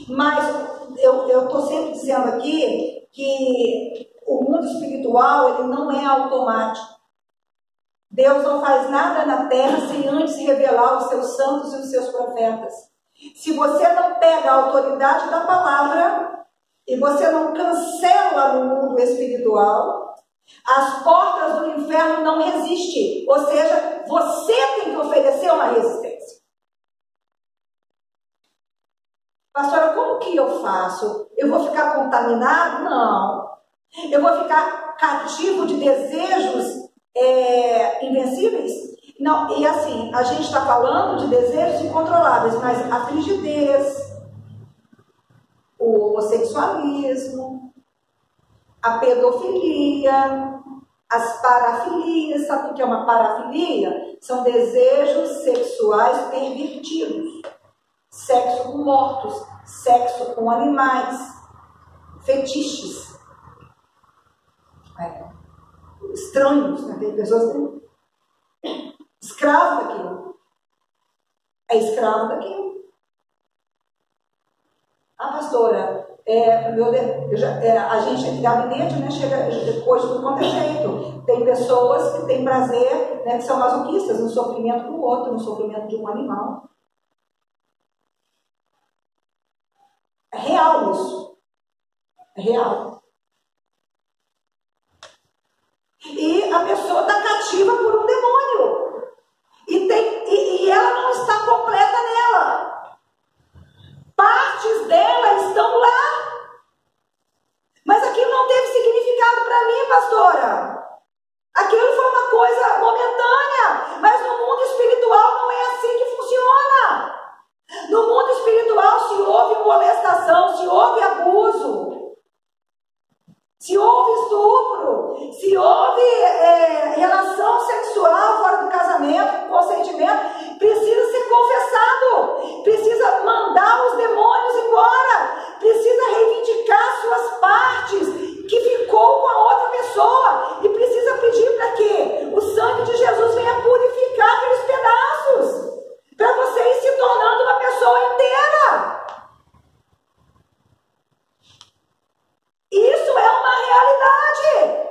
Mas eu estou sempre dizendo aqui que o mundo espiritual ele não é automático. Deus não faz nada na terra sem antes revelar os seus santos e os seus profetas. Se você não pega a autoridade da palavra e você não cancela no mundo espiritual, as portas do inferno não resistem. Ou seja, você tem que oferecer uma resistência. Pastora, como que eu faço? Eu vou ficar contaminado? Não. Eu vou ficar cativo de desejos invencíveis? Não. E assim, a gente está falando de desejos incontroláveis, mas a frigidez, o homossexualismo, a pedofilia, as parafilias. Sabe o que é uma parafilia? São desejos sexuais pervertidos. Sexo com mortos, sexo com animais, fetiches. Estranhos, né? Tem pessoas que têm escravo daquilo. É escravo daquilo. Ah, pastora, a gente é de gabinete, né? Chega depois do quanto é jeito. Tem pessoas que têm prazer, né, que são masoquistas no sofrimento do outro, no sofrimento de um animal. É real isso. É real. E a pessoa está cativa por um demônio. E ela não está completa nela. Partes dela estão lá. Mas aquilo não teve significado para mim, pastora. Aquilo foi uma coisa momentânea. Mas no mundo espiritual não é assim que funciona. No mundo espiritual, se houve molestação, se houve abuso, se houve estupro, se houve relação sexual fora do casamento, consentimento, precisa ser confessado, precisa mandar os demônios embora, precisa reivindicar suas partes que ficou com a outra pessoa e precisa pedir para que o sangue de Jesus venha purificar aqueles pedaços. Para você ir se tornando uma pessoa inteira. Isso é uma realidade.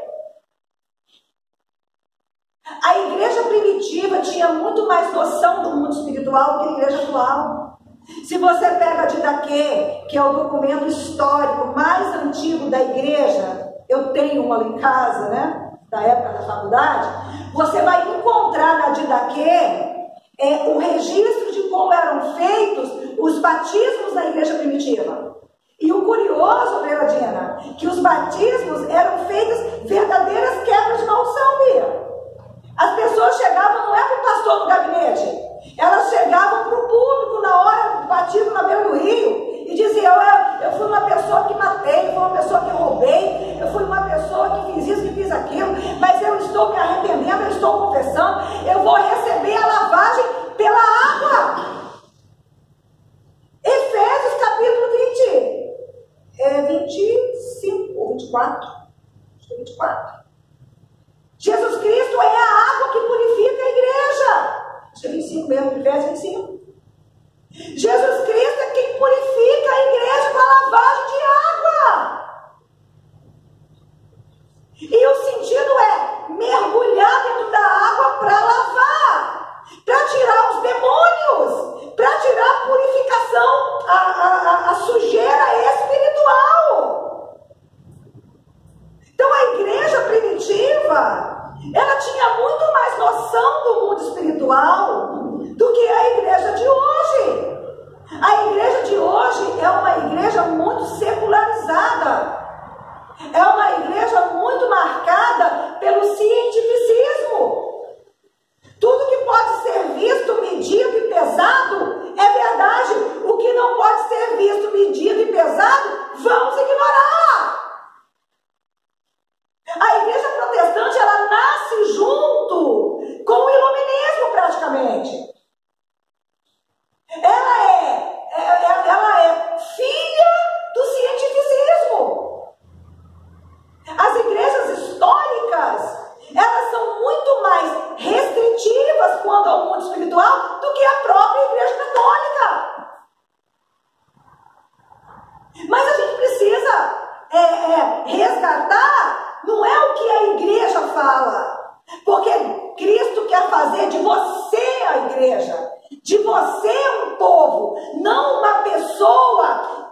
A igreja primitiva tinha muito mais noção do mundo espiritual do que a igreja atual. Se você pega a Didaquê, que é o documento histórico mais antigo da igreja, eu tenho uma lá em casa, né, da época da faculdade, você vai encontrar na Didaquê o registro de como eram feitos os batismos na igreja primitiva. E o curioso, Bernardina, que os batismos eram feitos verdadeiras quebras de maldição, Bia. As pessoas chegavam, não é para o pastor no gabinete, elas chegavam para o público na hora do batismo na beira do rio e diziam: eu fui uma pessoa que matei, eu fui uma pessoa que roubei, eu fui uma pessoa que fiz isso, que fiz aquilo, mas eu estou me arrependendo, eu estou confessando, eu vou receber a lavagem pela água. Efésios 24. Acho que é 24. Jesus Cristo é a água que purifica a igreja. Acho que é 25 mesmo, verso 25. Jesus Cristo é quem purifica a igreja com a lavagem de água. E o sentido é mergulhar dentro da água para lavar, para tirar os demônios, para tirar a purificação, a sujeira espiritual. Então a igreja primitiva, ela tinha muito mais noção do mundo espiritual do que a igreja de hoje. A igreja de hoje é uma igreja muito secularizada. É uma igreja muito marcada pelo cientificismo. Tudo que pode ser visto, medido e pesado é verdade. O que não pode ser visto, medido e pesado, vamos ignorar. A igreja protestante, ela nasce junto com o iluminismo praticamente. Ela é filha do cientificismo. As igrejas históricas, elas são muito mais restritivas quanto ao mundo espiritual do que a própria igreja católica. Mas a gente precisa resgatar, não é o que a igreja fala, porque Cristo quer fazer de você a igreja, de você um povo, não uma pessoa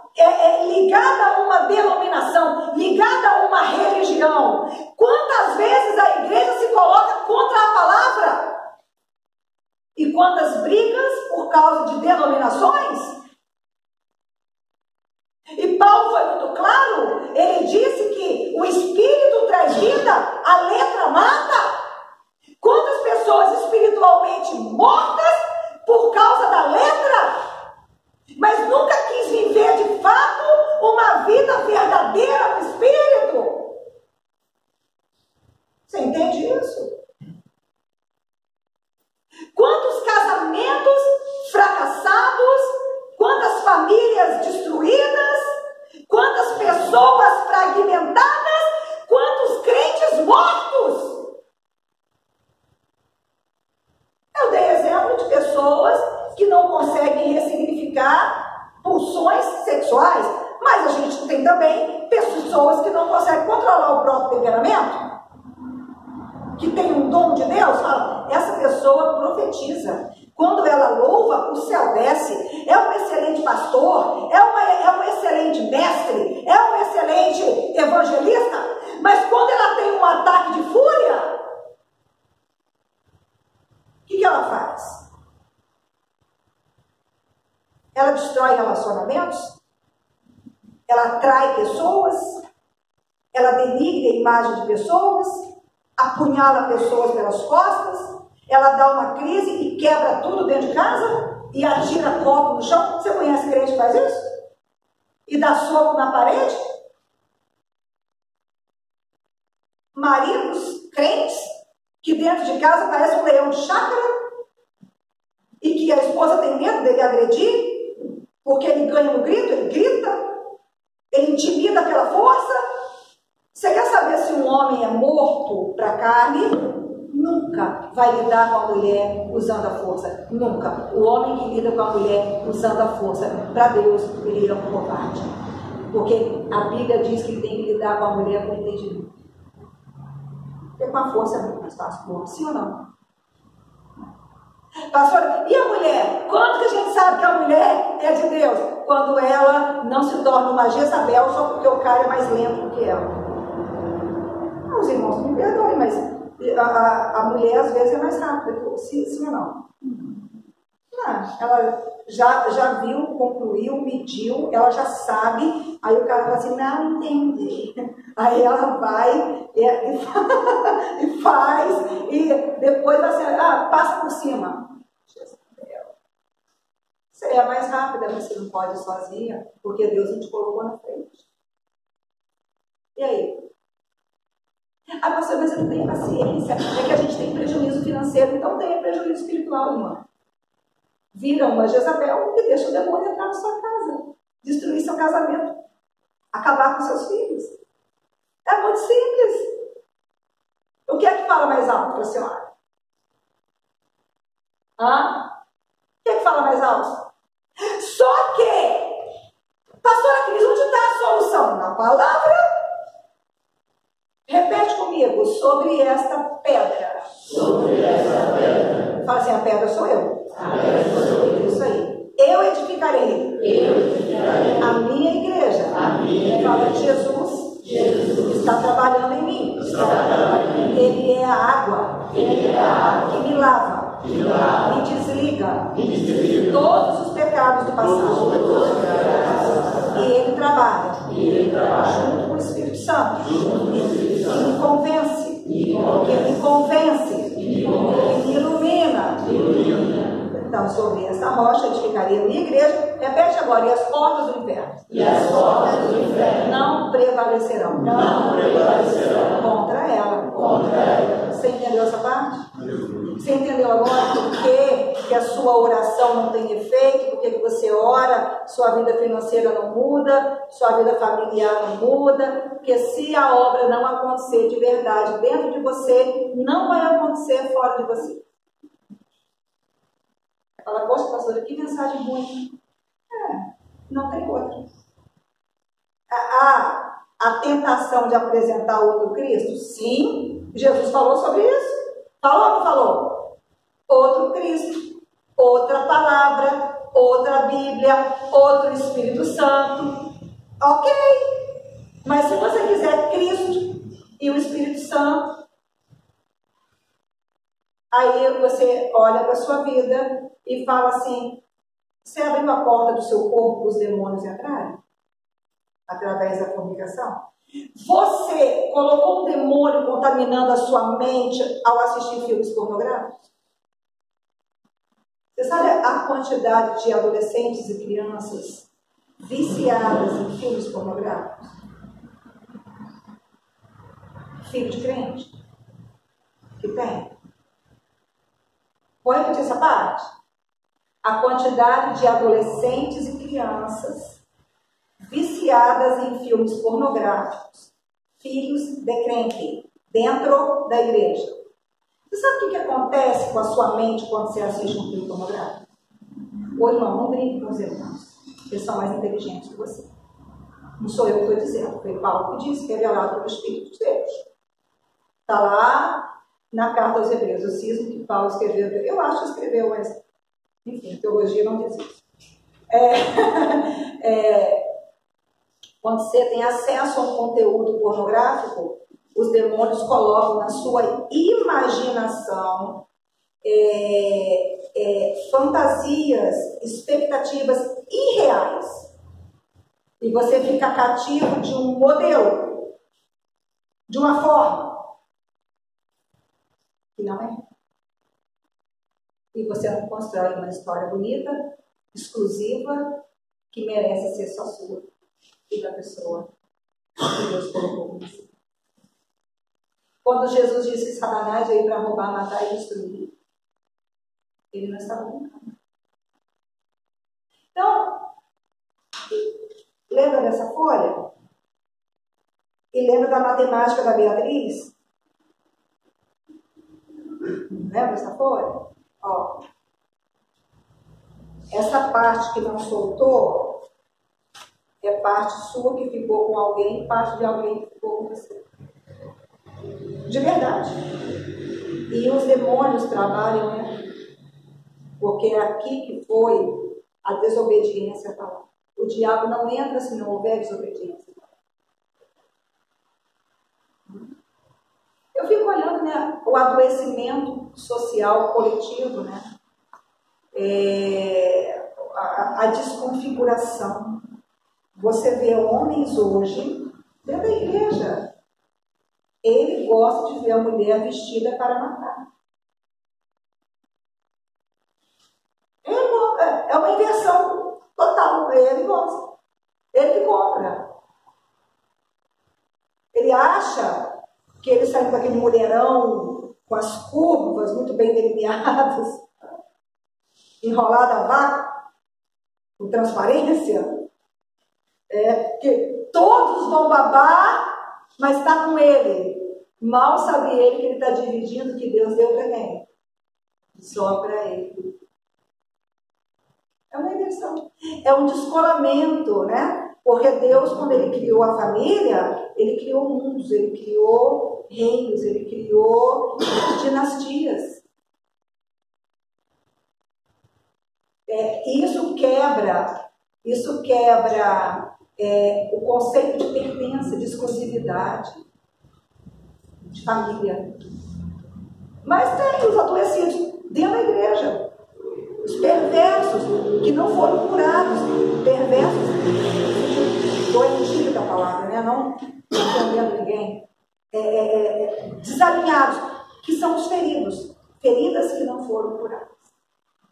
ligada a uma denominação, ligada a uma religião. Quantas vezes a igreja se coloca contra a palavra? E quantas brigas por causa de denominações? E Paulo foi muito claro, ele disse que o Espírito traz vida, a letra mata. Quantas pessoas espiritualmente mortas por causa da letra, mas nunca quis viver de fato uma vida verdadeira no Espírito? Você entende isso? Quantos casamentos fracassados, quantas famílias destruídas, quantas pessoas fragmentadas, quantos crentes mortos. Eu dei exemplo de pessoas que não conseguem ressignificar pulsões sexuais, mas a gente tem também pessoas que não conseguem controlar o próprio temperamento, que tem um dom de Deus. Fala, essa pessoa profetiza. Quando ela louva, o céu desce. É um excelente pastor, é um excelente mestre, é um excelente evangelista, mas quando ela tem um ataque de fúria, o que ela faz? Ela destrói relacionamentos, ela atrai pessoas, ela denigre a imagem de pessoas, apunhala pessoas pelas costas, ela dá uma crise e quebra tudo dentro de casa e atira copo no chão. Você conhece crente que faz isso? E dá soco na parede? Maridos crentes que dentro de casa parece um leão de chácara e que a esposa tem medo dele agredir porque ele ganha no grito, ele grita, ele intimida pela força. Você quer saber se um homem é morto para a carne? Nunca vai lidar com a mulher usando a força. Nunca. O homem que lida com a mulher usando a força, para Deus, ele é um covarde. Porque a Bíblia diz que ele tem que lidar com a mulher com entendimento. Porque com a força é muito mais fácil. Sim ou não? Pastora, e a mulher? Quando que a gente sabe que a mulher é de Deus? Quando ela não se torna uma Jezabel só porque o cara é mais lento do que ela. Os irmãos me perdoem, mas a mulher às vezes é mais rápida. Sim ou não? Não, ela já viu, concluiu, mediu, ela já sabe. Aí o cara fala assim, não entendi. Aí ela vai e faz, e depois assim, passa por cima. Você é mais rápida, mas você não pode ir sozinha, porque Deus não te colocou na frente. E aí? Mas você não tem paciência. É que a gente tem prejuízo financeiro, então tem prejuízo espiritual, irmã. Vira uma Jezabel e deixa o demônio entrar na sua casa, destruir seu casamento, acabar com seus filhos. É muito simples. O que é que fala mais alto para a senhora? O que é que fala mais alto? Só que, pastora Cris, onde está a solução? Na palavra. Repete comigo, sobre esta pedra. Sobre esta pedra. Fala assim, a pedra sou eu. A pedra sou eu. Isso aí. Eu edificarei. A minha igreja. Fala de Jesus. Está trabalhando em mim. Ele é a água. Que me lava. Me desliga. Todos os pecados do passado. E ele trabalha. Junto com o Espírito Santo. Que me convence. Que me convence. Que me ilumina. Então, sobre essa rocha edificaria a minha igreja. Repete agora, e as portas do inferno. Não prevalecerão. Contra ela. Você entendeu essa parte? Você entendeu agora por que a sua oração não tem efeito? Por que você ora, sua vida financeira não muda, sua vida familiar não muda? Porque se a obra não acontecer de verdade dentro de você, não vai acontecer fora de você. Fala, poxa, pastora, que mensagem ruim. Não tem outra. A tentação de apresentar outro Cristo? Sim, Jesus falou sobre isso. Falou ou não falou? Outro Cristo, outra palavra, outra Bíblia, outro Espírito Santo. Ok. Mas se você quiser Cristo e o Espírito Santo, aí você olha para a sua vida e fala assim, você abriu a porta do seu corpo para os demônios entrarem? Através da comunicação? Você colocou um demônio contaminando a sua mente ao assistir filmes pornográficos? Você sabe a quantidade de adolescentes e crianças viciadas em filmes pornográficos? Filho de crente? Que tem? Vou repetir essa parte? A quantidade de adolescentes e crianças viciadas em filmes pornográficos, filhos de crente, dentro da igreja. Você sabe o que acontece com a sua mente quando você assiste um filme pornográfico? Ô irmão, não brinque com os irmãos, eles são mais inteligentes que você. Não sou eu que estou dizendo, foi Paulo que disse, revelado pelo Espírito de Deus. Está lá na carta aos Hebreus, o cisma que Paulo escreveu, eu acho que escreveu, mas enfim, a teologia não diz isso. Quando você tem acesso a um conteúdo pornográfico, os demônios colocam na sua imaginação fantasias, expectativas irreais. E você fica cativo de um modelo, de uma forma que não é. E você não constrói uma história bonita, exclusiva, que merece ser só sua e da pessoa que Deus colocou com você. Quando Jesus disse que Satanás veio para roubar, matar e destruir, ele não estava brincando. Então, lembra dessa folha? E lembra da matemática da Beatriz? Lembra dessa folha? Ó, essa parte que não soltou é parte sua que ficou com alguém, parte de alguém que ficou com você. De verdade. E os demônios trabalham, né? Porque é aqui que foi a desobediência para lá. O diabo não entra se não houver desobediência. Eu fico olhando, né, o adoecimento social coletivo, né? A desconfiguração. Você vê homens hoje dentro da igreja. Ele gosta de ver a mulher vestida para matar. É uma inversão total. Ele gosta. Ele que compra. Ele acha que ele saiu com aquele mulherão com as curvas muito bem delineadas, enrolada a vácuo, com transparência, que todos vão babar mas está com ele. Mal sabe ele que ele está dividindo o que Deus deu para quem? Só para ele. É uma inversão. É um descolamento, né? Porque Deus, quando ele criou a família, ele criou mundos, ele criou reinos, ele criou dinastias. Isso quebra o conceito de pertença, de exclusividade, de família. Mas tem os adoecidos dentro da igreja, os perversos que não foram curados, perversos, doentios da palavra, né? Não ofendendo ninguém, desalinhados, que são os feridos, feridas que não foram curadas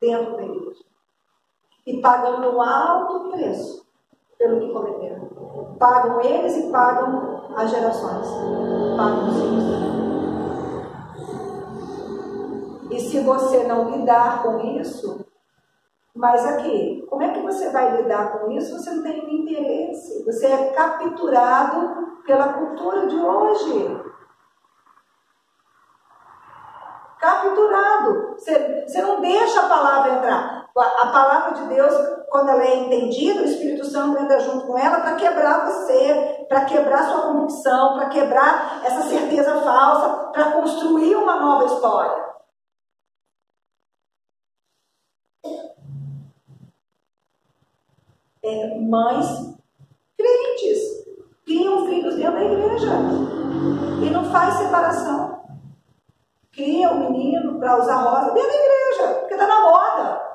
dentro da igreja. E pagando um alto preço pelo que cometeram. Pagam eles e pagam as gerações. Pagam os filhos. E se você não lidar com isso, mas aqui, como é que você vai lidar com isso? Você não tem nenhum interesse. Você é capturado pela cultura de hoje. Capturado. Você não deixa a palavra entrar. A palavra de Deus, quando ela é entendida, o Espírito Santo entra junto com ela para quebrar você, para quebrar sua convicção, para quebrar essa certeza falsa, para construir uma nova história. Mães crentes criam filhos dentro da igreja e não faz separação. Cria o menino para usar rosa dentro da igreja, porque está na moda.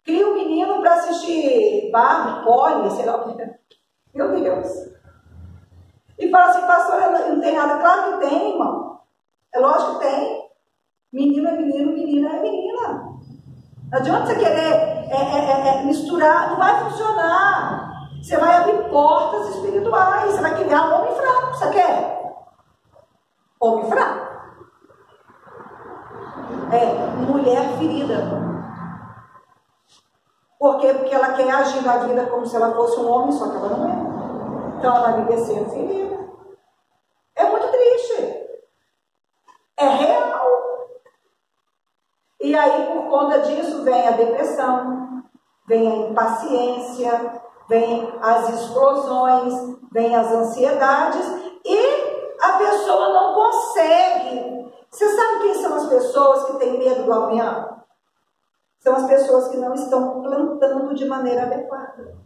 Cria o menino para assistir Barbie, Polly, sei lá o que. Meu Deus. E fala assim, pastor, não tem nada. Claro que tem, irmão. É lógico que tem. Menino é menino, menina é menina. Não adianta você querer misturar, não vai funcionar. Você vai abrir portas espirituais, você vai criar um homem fraco. Você quer? Homem fraco. Mulher ferida. Por quê? Porque ela quer agir na vida como se ela fosse um homem, só que ela não é. Então ela vai viver sendo ferida. É muito triste. É real. E aí, por conta disso, vem a depressão, vem a impaciência, vem as explosões, vem as ansiedades e a pessoa não consegue. Você sabe quem são as pessoas que têm medo do amanhã? São as pessoas que não estão plantando de maneira adequada.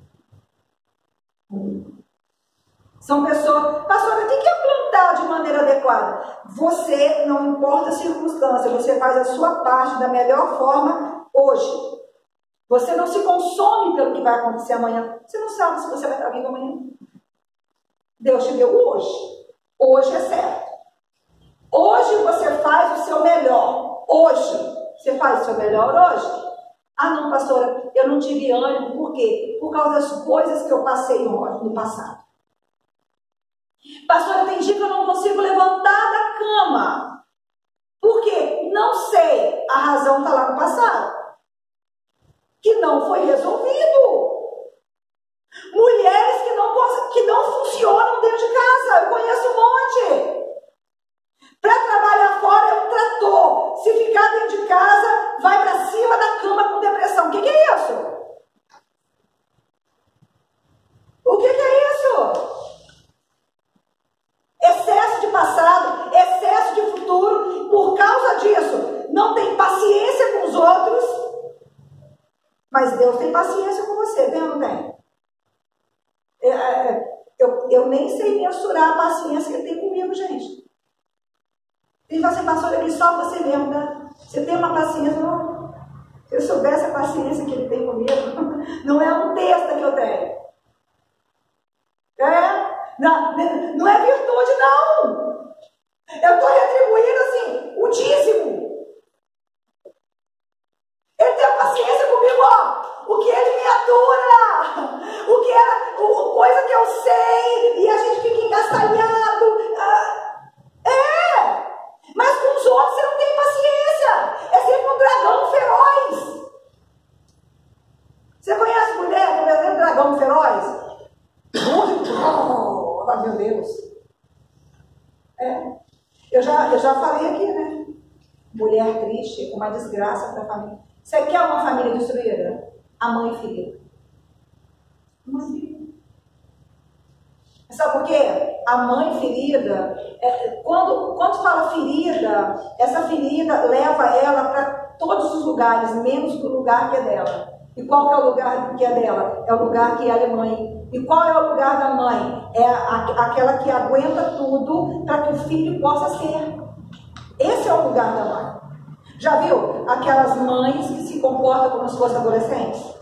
São pessoas... Pastora, o que é plantar de maneira adequada? Você, não importa a circunstância, você faz a sua parte da melhor forma hoje. Você não se consome pelo que vai acontecer amanhã. Você não sabe se você vai estar vivo amanhã. Deus te deu hoje. Hoje é certo. Hoje você faz o seu melhor. Hoje. Você faz o seu melhor hoje? Ah, não, pastora, eu não tive ânimo. Por quê? Por causa das coisas que eu passei no passado. Pastora, tem dia que eu não consigo levantar da cama. Por quê? Não sei. A razão está lá no passado. Que não foi resolvido. Mulheres que não funcionam dentro de casa. Eu conheço um monte. Para trabalhar fora é um trator. Se ficar dentro de casa, vai para cima da cama com depressão. O que é isso? O que é isso? Excesso de passado, excesso de futuro. Por causa disso, não tem paciência com os outros. Mas Deus tem paciência com você, tem ou não tem? Eu nem sei mensurar a paciência que ele tem comigo, gente. Ele fala assim, pastor, aqui só você mesmo, né? Você tem uma paciência, não? Se eu soubesse a paciência que ele tem comigo, não é um texto que eu tenho. Não é virtude, não. Eu estou retribuindo, assim, o dízimo. Ele tem paciência comigo, ó. O que ele me atura. O que era, coisa que eu sei. E a gente fica engastalhado. Mas com os outros você não tem paciência. É sempre um dragão feroz. Você conhece mulher que é um dragão feroz? Meu Deus. eu já falei aqui, né? Mulher triste, uma desgraça para a família. Você quer uma família destruída? A mãe ferida. A mãe ferida. Sabe por quê? A mãe ferida, quando fala ferida, essa ferida leva ela para todos os lugares, menos do lugar que é dela. E qual que é o lugar que é dela? É o lugar que ela é mãe. E qual é o lugar da mãe? É aquela que aguenta tudo para que o filho possa ser. Esse é o lugar da mãe. Já viu aquelas mães que se comportam como se fossem adolescentes?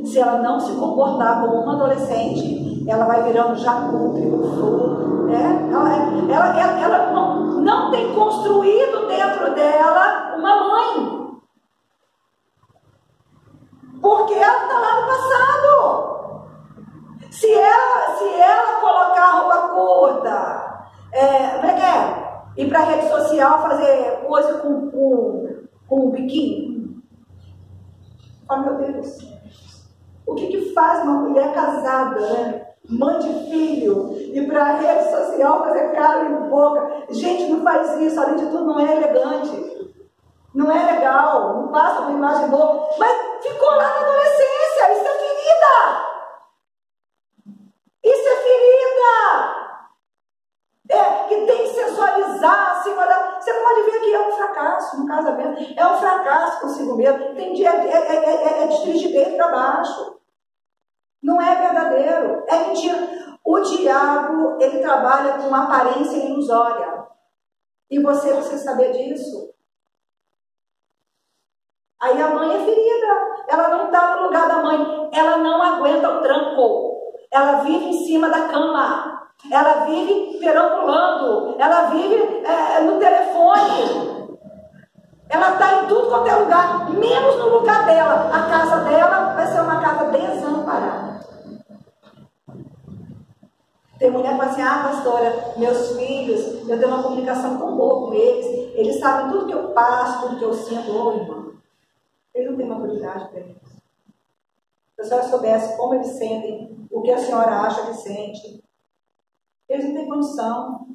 Se ela não se comportar como uma adolescente, ela vai virando jacute, né? Ela não tem construído dentro dela uma mãe. Porque ela está lá no passado. Se ela colocar roupa curta, ir para a rede social fazer coisa com biquíni. Oh, meu Deus. O que faz uma mulher casada, né? Mãe de filho, ir para a rede social fazer cara e boca? Gente, não faz isso. Além de tudo, não é elegante. Não é legal. Não passa uma imagem boa. Mas ficou lá na adolescência. Isso é ferida. Isso é ferida. Que tem que sensualizar acima da... Você pode ver que é um fracasso no casamento. É um fracasso consigo mesmo. Tem dia de tristeza para baixo. Não é verdadeiro. É mentira. O diabo, ele trabalha com aparência ilusória. E você precisa saber disso. Aí a mãe é ferida. Ela não está no lugar da mãe. Ela não aguenta o tranco. Ela vive em cima da cama. Ela vive perambulando. Ela vive no telefone. Ela está em tudo quanto é lugar, menos no lugar dela. A casa dela vai ser uma casa desamparada. Tem mulher que fala assim: ah, pastora, meus filhos, eu tenho uma comunicação tão boa com eles sabem tudo que eu passo, tudo que eu sinto. Ô, irmão, eles não têm maturidade para isso. Se a senhora soubesse como eles sentem, o que a senhora acha que sente, eles não têm condição.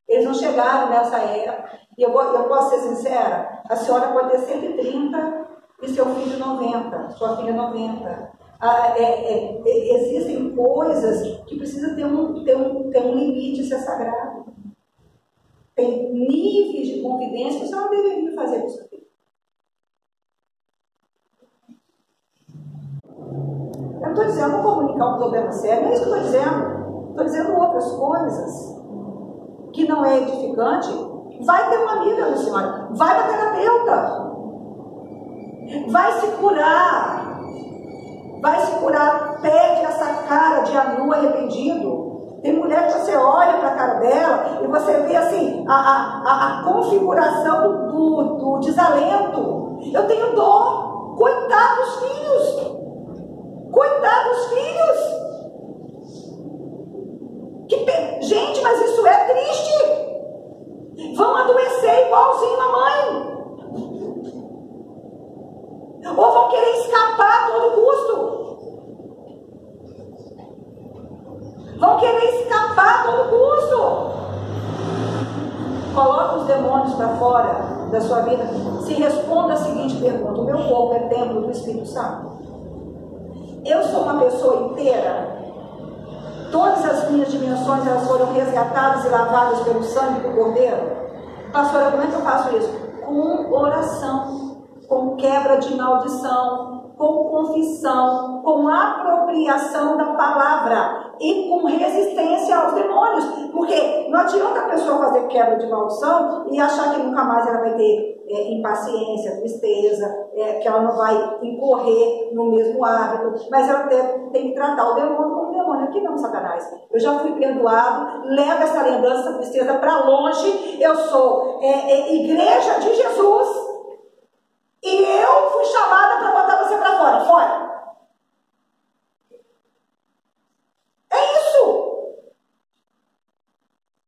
Eles não chegaram nessa época. E eu posso ser sincera, a senhora pode ter 130 e seu filho 90, sua filha 90. Existem coisas que precisam ter um limite, isso é sagrado. Tem níveis de convivência que a senhora deveria fazer com seu filho. Eu não estou dizendo comunicar um problema sério, não é isso que eu estou dizendo. Estou dizendo outras coisas que não é edificante. Vai ter uma amiga, minha senhora. Vai para terapeuta. Vai se curar. Vai se curar. Perde essa cara de anu arrependido. Tem mulher que você olha para a cara dela e você vê assim a configuração do desalento. Eu tenho dó. Coitado dos filhos. Coitado dos filhos. Gente, mas isso é triste. Vão adoecer igualzinho a mãe. Ou vão querer escapar a todo custo. Vão querer escapar a todo custo. Coloca os demônios para fora da sua vida. Se responda a seguinte pergunta: o meu corpo é templo do Espírito Santo? Eu sou uma pessoa inteira? Todas as minhas dimensões, elas foram resgatadas e lavadas pelo sangue do Cordeiro? Pastora, como é que eu faço isso? Com oração, com quebra de maldição, com confissão, com apropriação da palavra e com resistência aos demônios. Porque não adianta a pessoa fazer quebra de maldição e achar que nunca mais ela vai ter impaciência, tristeza, que ela não vai incorrer no mesmo hábito, mas ela tem que tratar o demônio como demônio. Aqui não, Satanás. Eu já fui perdoado, leva essa lembrança, essa tristeza para longe. Eu sou igreja de Jesus e eu fui chamada para botar você para fora. Fora! É isso!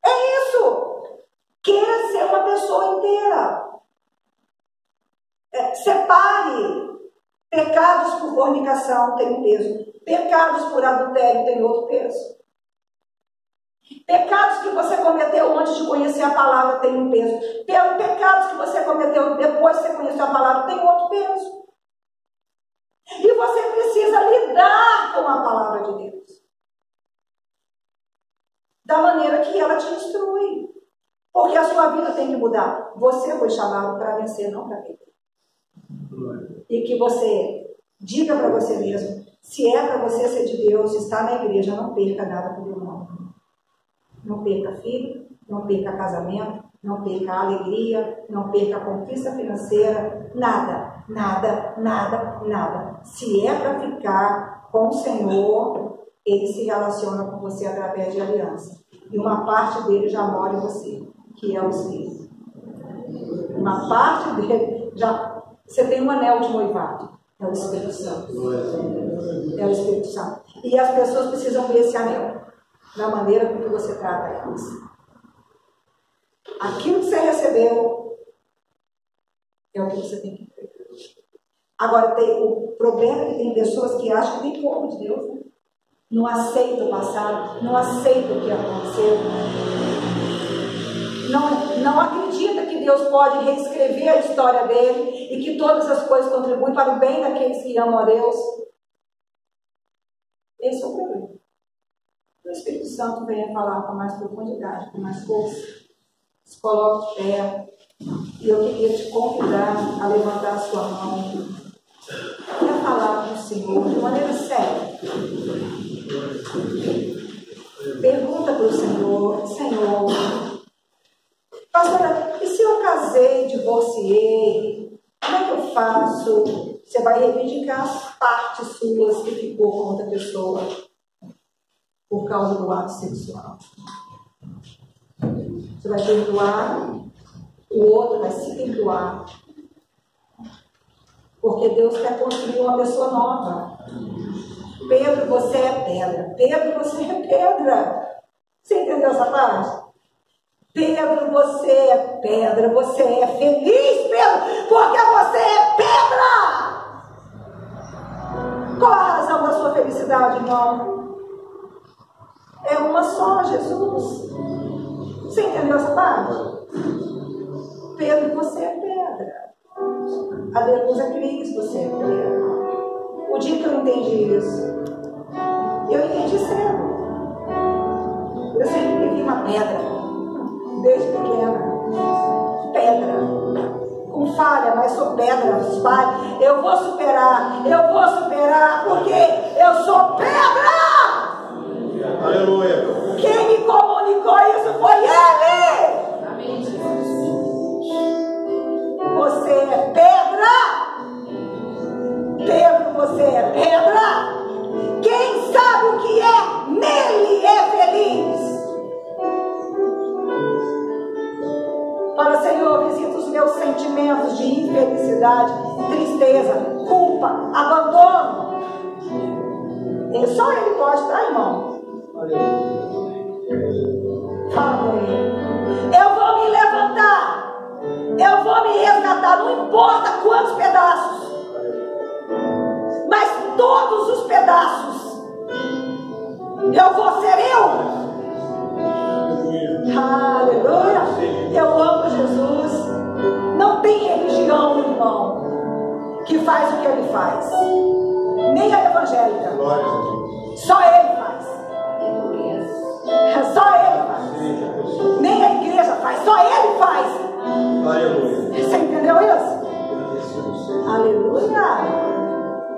É isso! Queira ser uma pessoa inteira. Separe. Pecados por fornicação tem um peso. Pecados por adultério tem outro peso. Pecados que você cometeu antes de conhecer a palavra tem um peso. Pecados que você cometeu depois que você conheceu a palavra tem outro peso. E você precisa lidar com a palavra de Deus da maneira que ela te instrui. Porque a sua vida tem que mudar. Você foi chamado para vencer, não para perder. E que você diga para você mesmo, se é para você ser de Deus, estar na igreja, não perca nada por irmão. Não perca filho, não perca casamento, não perca a alegria, não perca a conquista financeira, nada, nada, nada, nada. Se é para ficar com o Senhor, Ele se relaciona com você através de aliança. E uma parte dele já mora em você, que é o Espírito. Uma parte dele já... Você tem um anel de noivado, é o Espírito Santo. É o Espírito Santo. E as pessoas precisam ver esse anel da maneira com que você trata elas. Aquilo que você recebeu é o que você tem que entregar. Agora, o problema é que tem pessoas que acham que tem pouco de Deus, né? Não aceita o passado, não aceita o que aconteceu. Não acredita que Deus pode reescrever a história dele e que todas as coisas contribuem para o bem daqueles que amam a Deus. Esse é o problema. O Espírito Santo venha falar com mais profundidade, com mais força. Se coloque de pé. E eu queria te convidar a levantar a sua mão e a falar com o Senhor de maneira séria. Pergunta para o Senhor: Senhor, pastora, e se eu casei, divorciei, como é que eu faço? Você vai reivindicar as partes suas que ficou com outra pessoa por causa do ato sexual. Você vai perdoar, o outro vai se perdoar. Porque Deus quer construir uma pessoa nova. Pedro, você é pedra. Pedro, você é pedra. Você entendeu essa parte? Pedro, você é pedra. Você é feliz, Pedro, porque você é pedra. Qual a razão da sua felicidade, irmão? É uma só, Jesus. Você entendeu essa parte? Pedro, você é pedra. A Deus é Cristo, você é pedra. O dia que eu entendi isso, eu entendi cedo. Eu sempre vivi uma pedra, desde pequena. Pedra. Com falha, mas sou pedra. Eu vou superar, porque eu sou pedra! Aleluia! Quem me comunicou isso foi Ele! Amém, Jesus. Você é pedra! Pedro, você é pedra! Quem sabe o que é, nele é feliz! Para, Senhor, visita os meus sentimentos de infelicidade, tristeza, culpa, abandono. Só Ele pode, tá, irmão? Fala com Ele. Eu vou me levantar. Eu vou me resgatar. Não importa quantos pedaços. Mas todos os pedaços. Eu vou ser eu. Aleluia. Eu amo Jesus. Não tem religião, irmão, que faz o que Ele faz. Nem a evangélica. Só Ele faz. Só Ele faz. Nem a igreja faz. Só Ele faz. Você entendeu isso? Aleluia.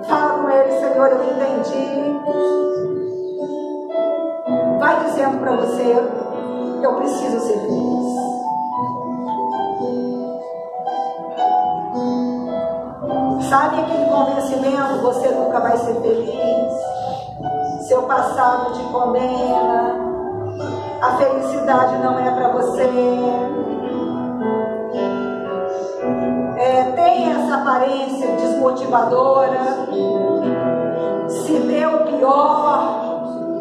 Fala com Ele: Senhor, eu entendi. Vai dizendo para você: eu preciso ser feliz. Sabe aquele convencimento? Você nunca vai ser feliz. Seu passado te condena. A felicidade não é para você. Tem essa aparência desmotivadora. Se deu pior.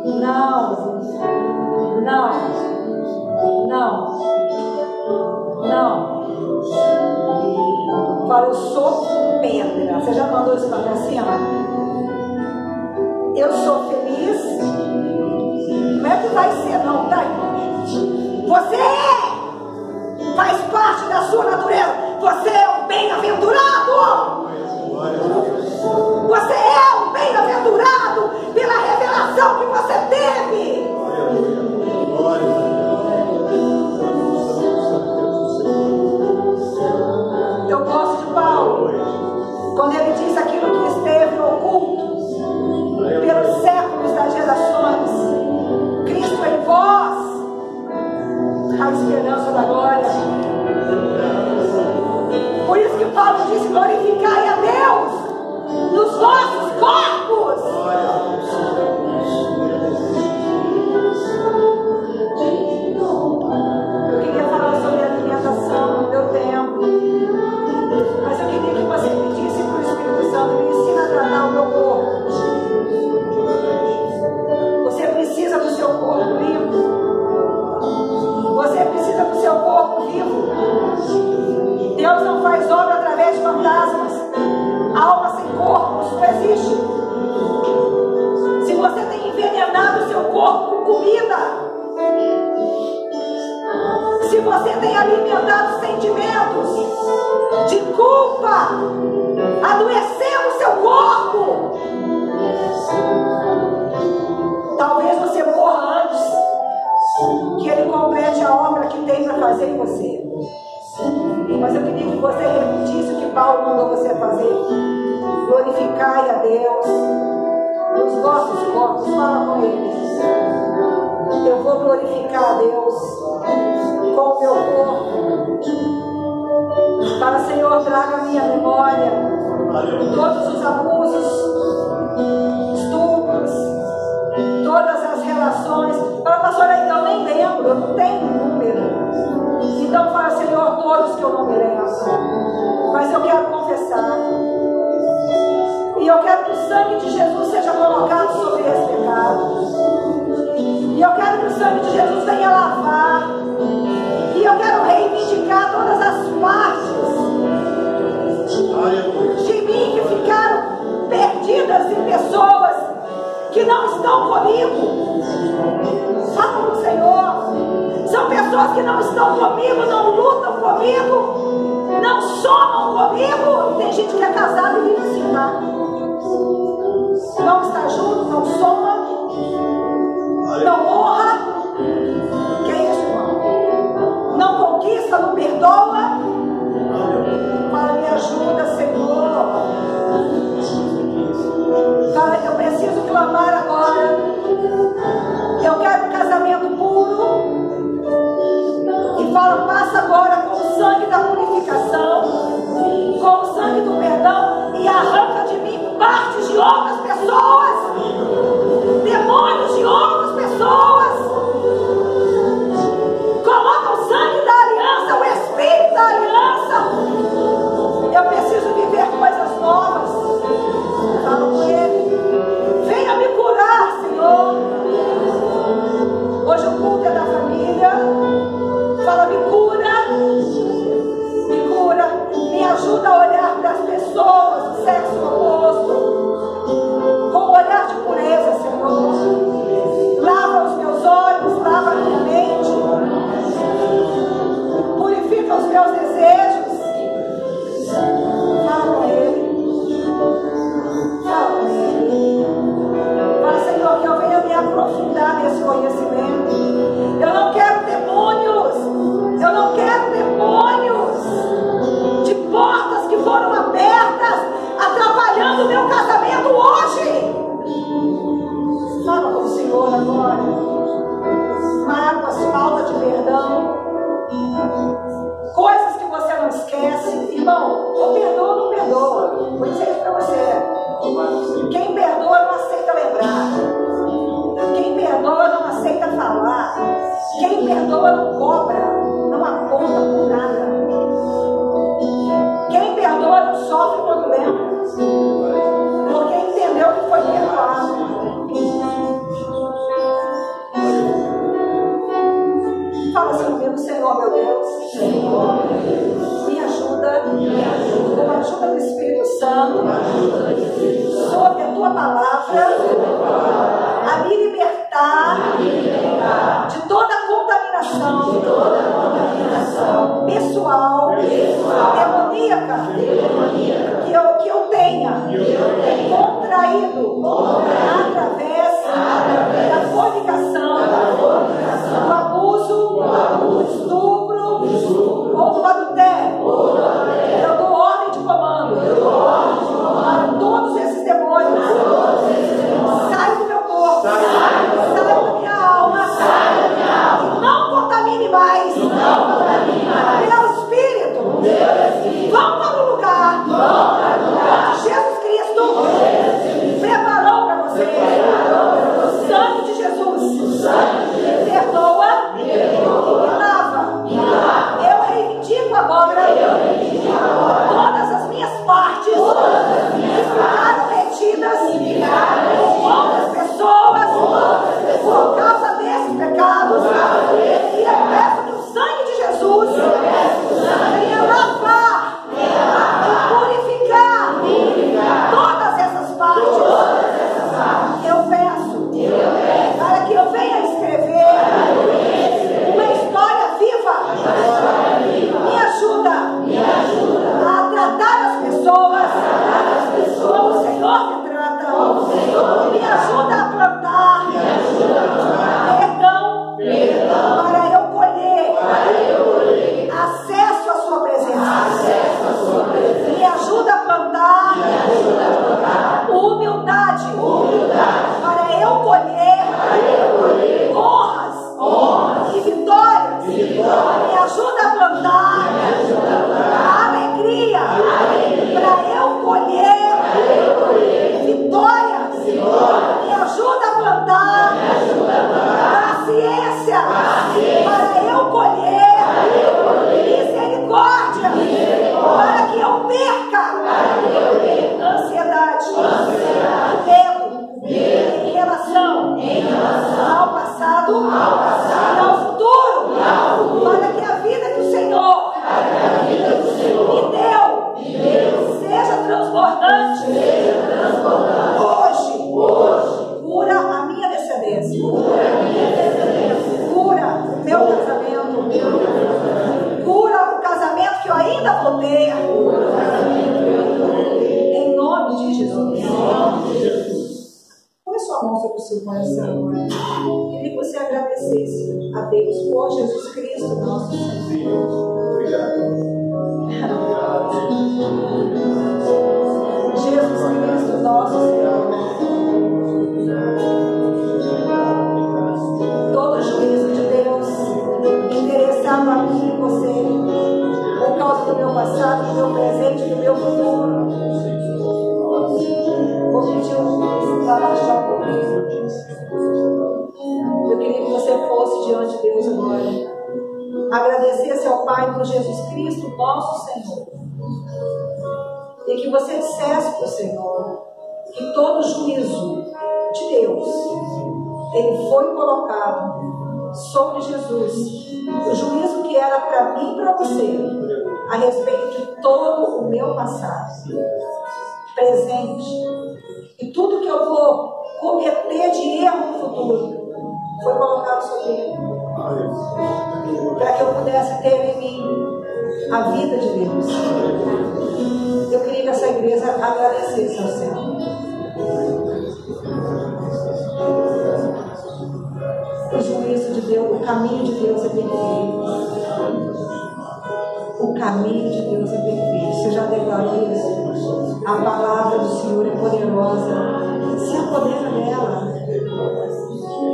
Não. Fala, eu sou pedra. Você já mandou isso para cima? Eu sou feliz. Não é que vai ser, não, tá? Você faz parte da sua natureza. Você é um bem-aventurado. Você é um bem-aventurado pela revelação que você teve. Eu gosto de Paulo quando ele diz aquilo que esteve oculto pelos séculos das gerações. Cristo em vós, a esperança da glória. Por isso que Paulo disse: glorificai a Deus nos vossos corpos. Eu queria falar sobre alimentação, não deu tempo, mas eu queria que você pedisse para o Espírito Santo: me ensina a tratar o meu corpo. Você precisa do seu corpo limpo. Você precisa do seu corpo vivo. Deus não faz obra através de fantasmas. Alma sem corpo, isso não existe. Se você tem envenenado o seu corpo com comida, se você tem alimentado sentimentos de culpa, adoecendo o seu corpo, talvez você morra antes que Ele complete a obra que tem para fazer em você. Mas eu queria que você repetisse o que Paulo mandou você fazer: glorificai a Deus nos vossos corpos. Fala com Ele: eu vou glorificar a Deus com o meu corpo. Fala: Senhor, traga a minha memória todos os abusos, estupros, todas as relações. Fala: pastora, eu nem lembro, eu não tenho número. Então fala: Senhor, todos que eu não me lembro, mas eu quero confessar. E eu quero que o sangue de Jesus seja colocado sobre esse pecado. E eu quero que o sangue de Jesus venha lavar. E eu quero reivindicar todas as partes de mim que ficaram perdidas em pessoas que não estão comigo. Fala com o Senhor. São pessoas que não estão comigo, não lutam comigo, não somam comigo. E tem gente que é casada e vive assim, tá? Não está junto, não soma, não honra. Que é isso, irmão? Não conquista, não perdoa. Fala: me ajuda, Senhor. Fala: eu preciso clamar agora. Eu quero um casamento puro. E fala: passa agora com o sangue da purificação, com o sangue do perdão, e arranca de mim partes de outras pessoas, demônios de outras pessoas. Coloca o sangue da aliança, o espírito da aliança. Eu preciso viver coisas novas. Fala com Ele: venha me curar, Senhor. Hoje o culto é da família. Fala: me cura, me ajuda a olhar para as pessoas do sexo oposto com um olhar de pureza, Senhor. Lava os meus olhos, lava a minha mente, purifica os meus desejos. Fala com Ele. Fala com Ele. Fala: Senhor, que eu venha me aprofundar nesse conhecimento. Eu não quero demônios. Eu não quero demônios de portas que foram abertas, atrapalhando o meu casamento hoje. Fala com o Senhor agora. Mágoas, falta de perdão, coisas que você não esquece. Irmão, ou perdoa ou não perdoa. Vou dizer isso para você: quem perdoa não aceita lembrar. Quem perdoa não aceita falar. Quem perdoa não cobra, não aponta por nada. Quem perdoa não sofre quando lembra, porque entendeu que foi perdoado. Fala assim comigo: Senhor, meu Deus, me ajuda, com a ajuda do Espírito Santo, sob a tua palavra, a me libertar pessoal, demoníaca, que eu tenha contraído através da fornicação, do abuso, estupro ou do adultério. Eu dou ordem de comando para todos esses demônios. Sai do meu corpo, sai da minha alma, não contamine mais. Meu espírito, vão para o lugar que Jesus Cristo preparou para você. Sangue de Jesus, perdoa e lava. Eu reivindico agora todas as minhas partes que ficaram retidas com outras pessoas por causa desses pecados. E eu peço que o sangue de Jesus venha lavar e purificar todas essas partes. Eu peço para que eu venha escrever uma história viva. Me ajuda a tratar as pessoas como o Senhor me trata. Me ajuda a plantar perdão para eu colher acesso à sua presença. Me ajuda a plantar humildade para eu colher honras e vitórias. Me ajuda a plantar alegria para eu colher vitórias. Me ajuda a plantar paciência para eu colher misericórdia, para que eu perca ansiedade, medo em relação ao passado e ao futuro, para que a vida que o Senhor me deu seja transbordante. Hoje, cura a minha descendência, cura o meu casamento, cura o casamento que eu ainda vou ter, em nome de Jesus. Põe sua mão sobre o seu coração agora. Queria que você agradecesse a Deus por Jesus Cristo, nosso Senhor. Jesus Cristo, nosso Senhor. Todo juízo de Deus interessado a mim e você, por causa do meu passado, do meu presente e do meu futuro, vou pedir para achar comigo. Eu queria que você fosse diante de Deus agora. Agradecesse ao Pai por Jesus Cristo, nosso Senhor. E que você dissesse para o Senhor que todo juízo de Deus, ele foi colocado sobre Jesus. O juízo que era para mim e para você, a respeito de todo o meu passado, presente, e tudo que eu vou cometer de erro no futuro, foi colocado sobre ele, para que eu pudesse ter em mim a vida de Deus. Eu queria que essa igreja agradecesse ao Senhor. O juízo de Deus, o caminho de Deus é perfeito. O caminho de Deus é perfeito. Você já declarou isso? A palavra do Senhor é poderosa. Se apodera dela.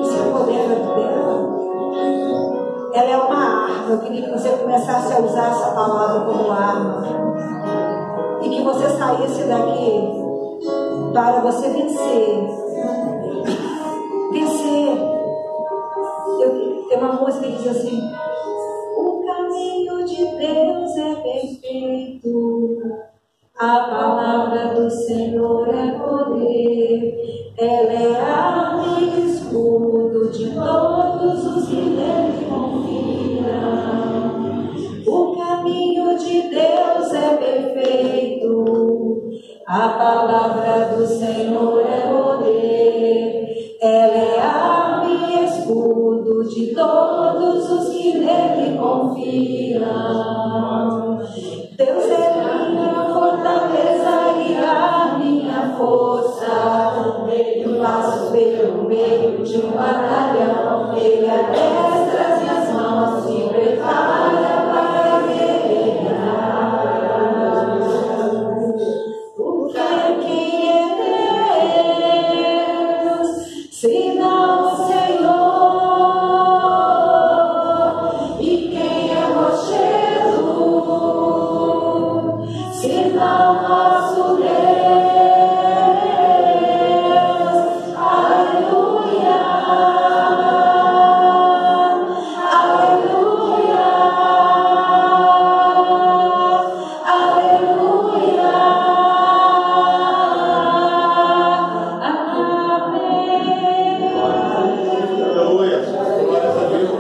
Se apodera dela. Ela é uma arma. Eu queria que você começasse a usar essa palavra como arma. E que você saísse daqui para você vencer. Vencer. Tem uma música que diz assim: o caminho de Deus é perfeito, a palavra do Senhor é poder, ela é arma e escudo de todos os que nele confiam. O caminho de Deus é perfeito, a palavra do Senhor é poder, ela é arma e escudo de todos os que nele confiam. confiam. Deus é minha fortaleza e a minha força. Ele passo pelo meio de um batalhão. Ele adestra as minhas mãos, me prepara para guerrear. Porque quem é Deus, se não o Senhor? E quem é rochedo, se não nosso Deus? Aleluia, aleluia, aleluia, amém.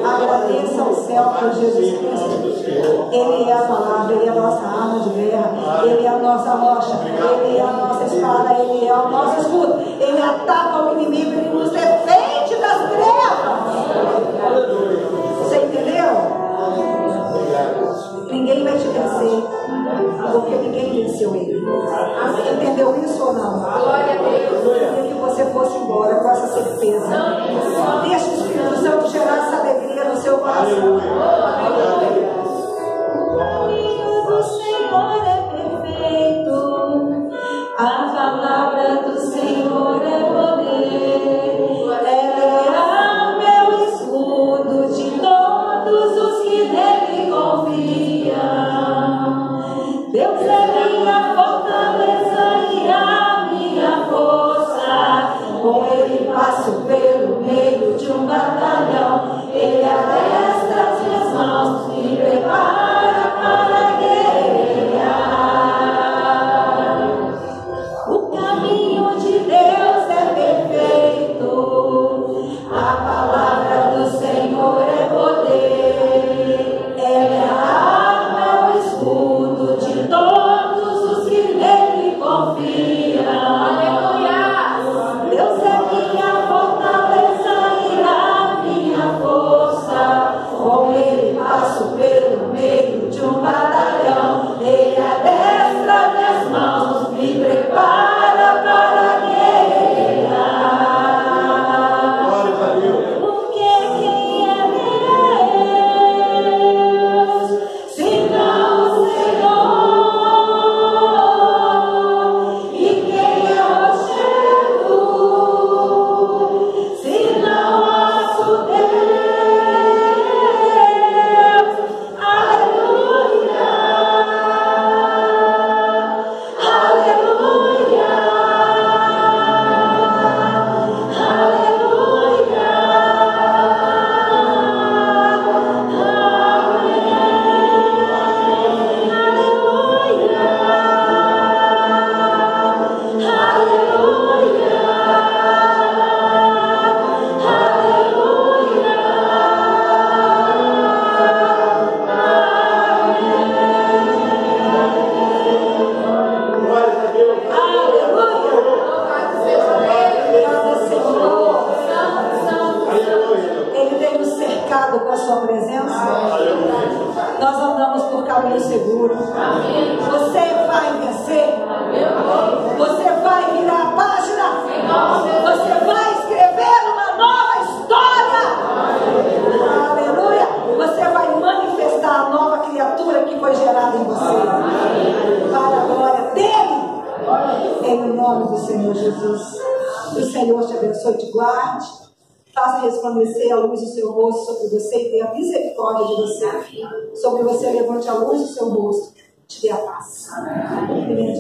Agradeça ao céu por Jesus Cristo. Ele é a palavra, Ele é a nossa arma de guerra, Ele é a nossa rocha, Ele é a nossa espada, Ele é o nosso escudo. Ele ataca o inimigo, Ele nos defende das trevas. Você entendeu? Ninguém vai te vencer, porque ninguém venceu Ele. Entendeu isso ou não? Queria que você fosse embora com essa certeza. Deixa o Espírito Santo gerar essa alegria no seu coração. O caminho do Senhor é perfeito, a palavra do Senhor é poder. Ela é meu escudo de todos os que nele confiam. Deus é minha fortaleza e a minha força. Com Ele passo pelo meio de um batalhão. Ele adestra as minhas mãos e me prepara para guerrear. O caminho de Deus é perfeito, a palavra do Senhor é poder. Ela é a arma, é o escudo de todos os que nele confiam. Deus é minha fortaleza e a minha força. Com Ele passo pelo meio de um batalhão. Ele adestra minhas mãos, me prepara para guerrear. Porque quem é Deus, se não o Senhor? E quem é rochedo, se não nosso Deus? Aleluia, aleluia, Ele tem nos cercado com a sua presença. Nós andamos por caminho seguro. Você vai vencer. Você vai virar a página. Você vai escrever uma nova história. Aleluia. Você vai manifestar a nova criatura que foi gerada em você. Para a glória dele. Em nome do Senhor Jesus. Que o Senhor te abençoe e te guarde. Faça resplandecer a luz do seu rosto sobre você e tenha misericórdia de você. Sobre você, levante a luz do seu rosto, te dê a paz. Amém.